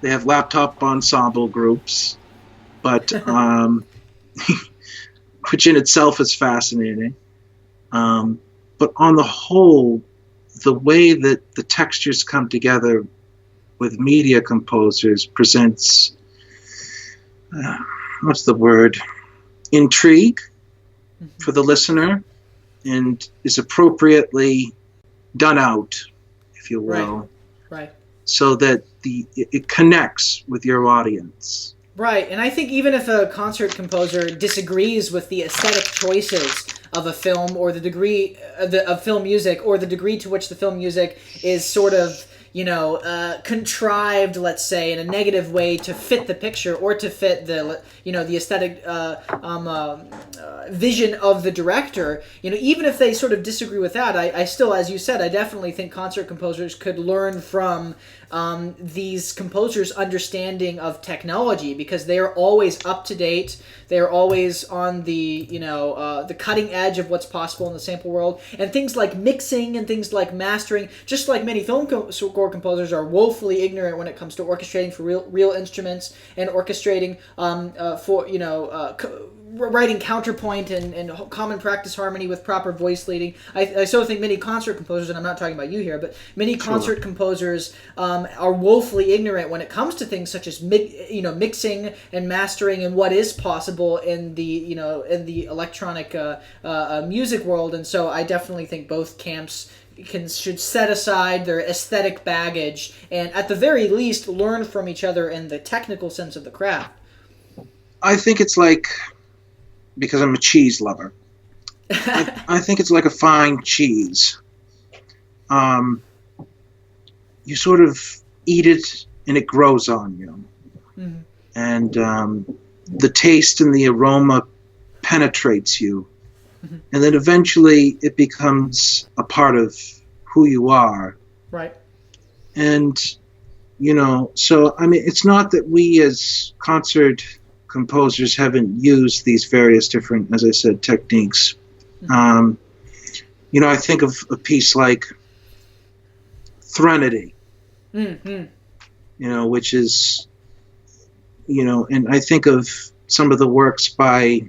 They have laptop ensemble groups, but which in itself is fascinating. But on the whole, the way that the textures come together with media composers presents, intrigue for the listener, and is appropriately done out, if you will. Right. So that it connects with your audience. Right, and I think even if a concert composer disagrees with the aesthetic choices of a film or the degree of film music, or the degree to which the film music is sort of contrived, let's say, in a negative way to fit the picture or to fit the aesthetic vision of the director. Even if they sort of disagree with that, I still, as you said, I definitely think concert composers could learn from these composers' understanding of technology, because they are always up to date. They are always on the the cutting edge of what's possible in the sample world, and things like mixing and things like mastering, just like many film score composers are woefully ignorant when it comes to orchestrating for real instruments and orchestrating writing counterpoint and common practice harmony with proper voice leading. I so think many concert composers, and I'm not talking about you here, but many concert composers are woefully ignorant when it comes to things such as mixing and mastering and what is possible in the electronic music world. And so I definitely think both camps should set aside their aesthetic baggage and at the very least learn from each other in the technical sense of the craft. I think it's like, because I'm a cheese lover, I think it's like a fine cheese. Um, you sort of eat it and it grows on you. Mhm. And the taste and the aroma penetrates you. Mhm. And then eventually it becomes a part of who you are. Right. And, so, I mean, it's not that we as concert composers haven't used these various different, as I said, techniques. Mhm. I think of a piece like Threnody, Mhm. which is, and I think of some of the works by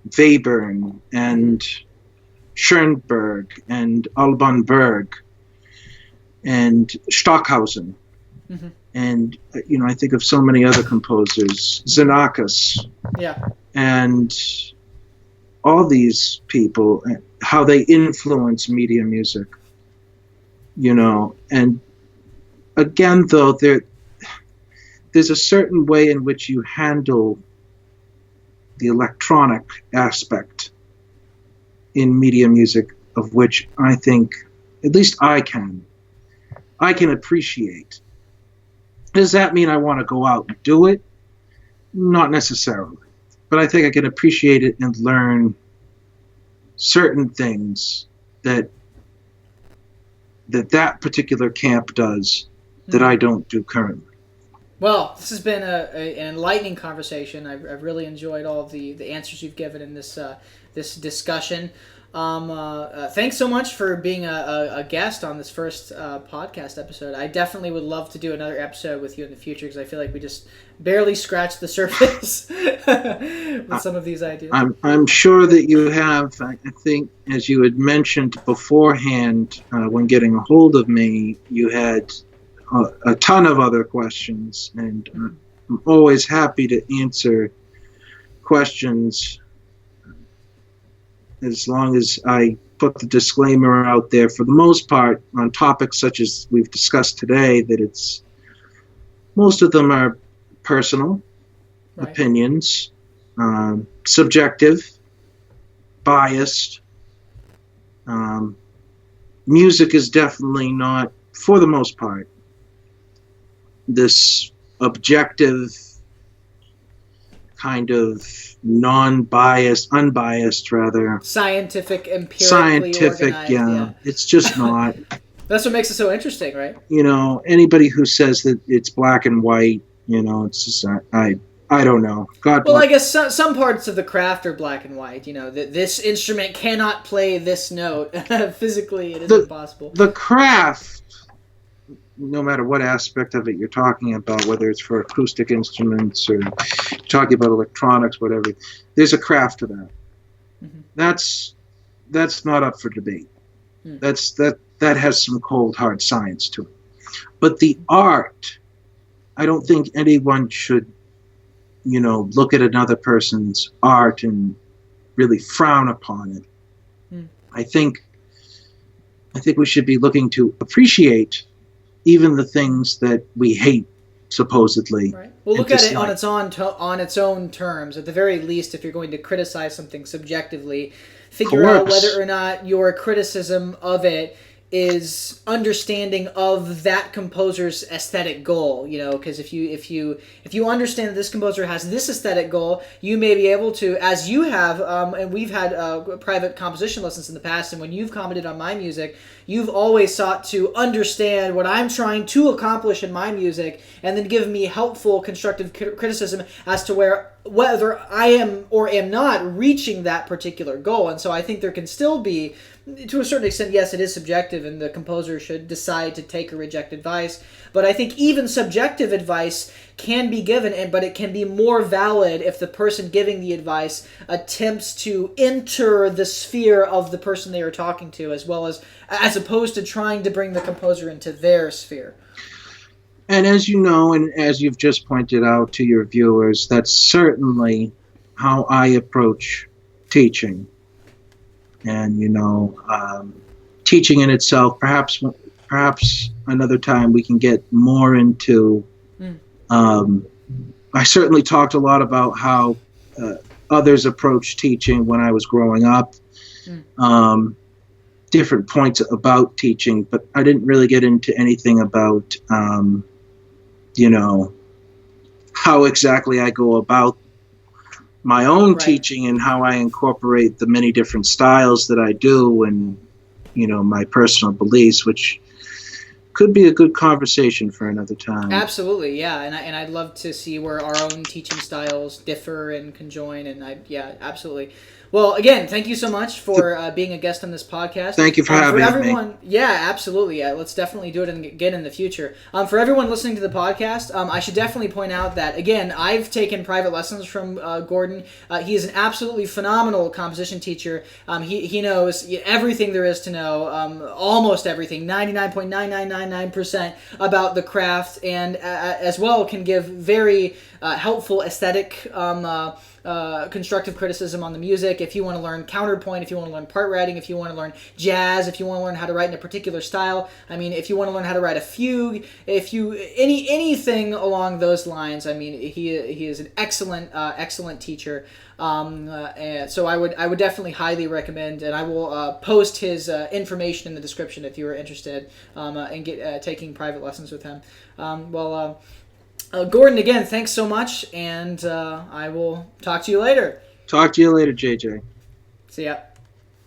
Webern and Schoenberg and Alban Berg and Stockhausen. Mhm. And, I think of so many other composers, Xenakis, Yeah. and all these people, how they influence media music, And again, though, there's a certain way in which you handle the electronic aspect in media music, of which I think, at least I can appreciate. Does that mean I want to go out and do it? Not necessarily. But I think I can appreciate it and learn certain things that particular camp does that I don't do currently. Well, this has been an enlightening conversation. I've really enjoyed all of the answers you've given in this discussion. Thanks so much for being a guest on this first podcast episode. I definitely would love to do another episode with you in the future because I feel like we just barely scratched the surface with some of these ideas. I'm sure that you have. I think, as you had mentioned beforehand, when getting a hold of me, you had a ton of other questions, and I'm always happy to answer questions as long as I put the disclaimer out there, for the most part, on topics such as we've discussed today, that most of them are personal opinions, subjective, biased. Music is definitely not, for the most part, this objective kind of unbiased rather. Scientific, empirically organized. Yeah. It's just not. That's what makes it so interesting, right? Anybody who says that it's black and white, it's just, I don't know. Well, I guess some parts of the craft are black and white. That this instrument cannot play this note. Physically, it is impossible. The craft, no matter what aspect of it you're talking about, whether it's for acoustic instruments or talking about electronics, whatever, there's a craft to that. Mm-hmm. That's not up for debate. That has some cold, hard science to it. But the art, I don't think anyone should, look at another person's art and really frown upon it. I think we should be looking to appreciate even the things that we hate, supposedly. Right. Well, look at it on its own terms. At the very least, if you're going to criticize something subjectively, figure out whether or not your criticism of it is understanding of that composer's aesthetic goal. Because if you understand that this composer has this aesthetic goal, you may be able to, as you have, and we've had private composition lessons in the past, and when you've commented on my music, you've always sought to understand what I'm trying to accomplish in my music, and then give me helpful, constructive criticism as to whether I am or am not reaching that particular goal. And so I think there can still be, to a certain extent, yes, it is subjective, and the composer should decide to take or reject advice. But I think even subjective advice can be given, but it can be more valid if the person giving the advice attempts to enter the sphere of the person they are talking to, as opposed to trying to bring the composer into their sphere. And as you know, and as you've just pointed out to your viewers, that's certainly how I approach teaching. And, teaching in itself, perhaps another time we can get more into I certainly talked a lot about how others approach teaching when I was growing up. Different points about teaching, but I didn't really get into anything about, how exactly I go about my own teaching and how I incorporate the many different styles that I do and, my personal beliefs, which could be a good conversation for another time. Absolutely, yeah, and I'd love to see where our own teaching styles differ and conjoin, and absolutely. Well, again, thank you so much for being a guest on this podcast. Thank you for having me. Yeah, absolutely. Yeah, let's definitely do it again in the future. For everyone listening to the podcast, I should definitely point out that, again, I've taken private lessons from Gordon. He is an absolutely phenomenal composition teacher. He knows everything there is to know, almost everything, 99.9999% about the craft, and as well can give very helpful aesthetic constructive criticism on the music. If you want to learn counterpoint, if you want to learn part writing, if you want to learn jazz, if you want to learn how to write in a particular style, if you want to learn how to write a fugue, anything along those lines, he is an excellent teacher. And so I would definitely highly recommend, and I will post his information in the description if you are interested in taking private lessons with him. Gordon, again, thanks so much, and I will talk to you later. Talk to you later, JJ. See ya.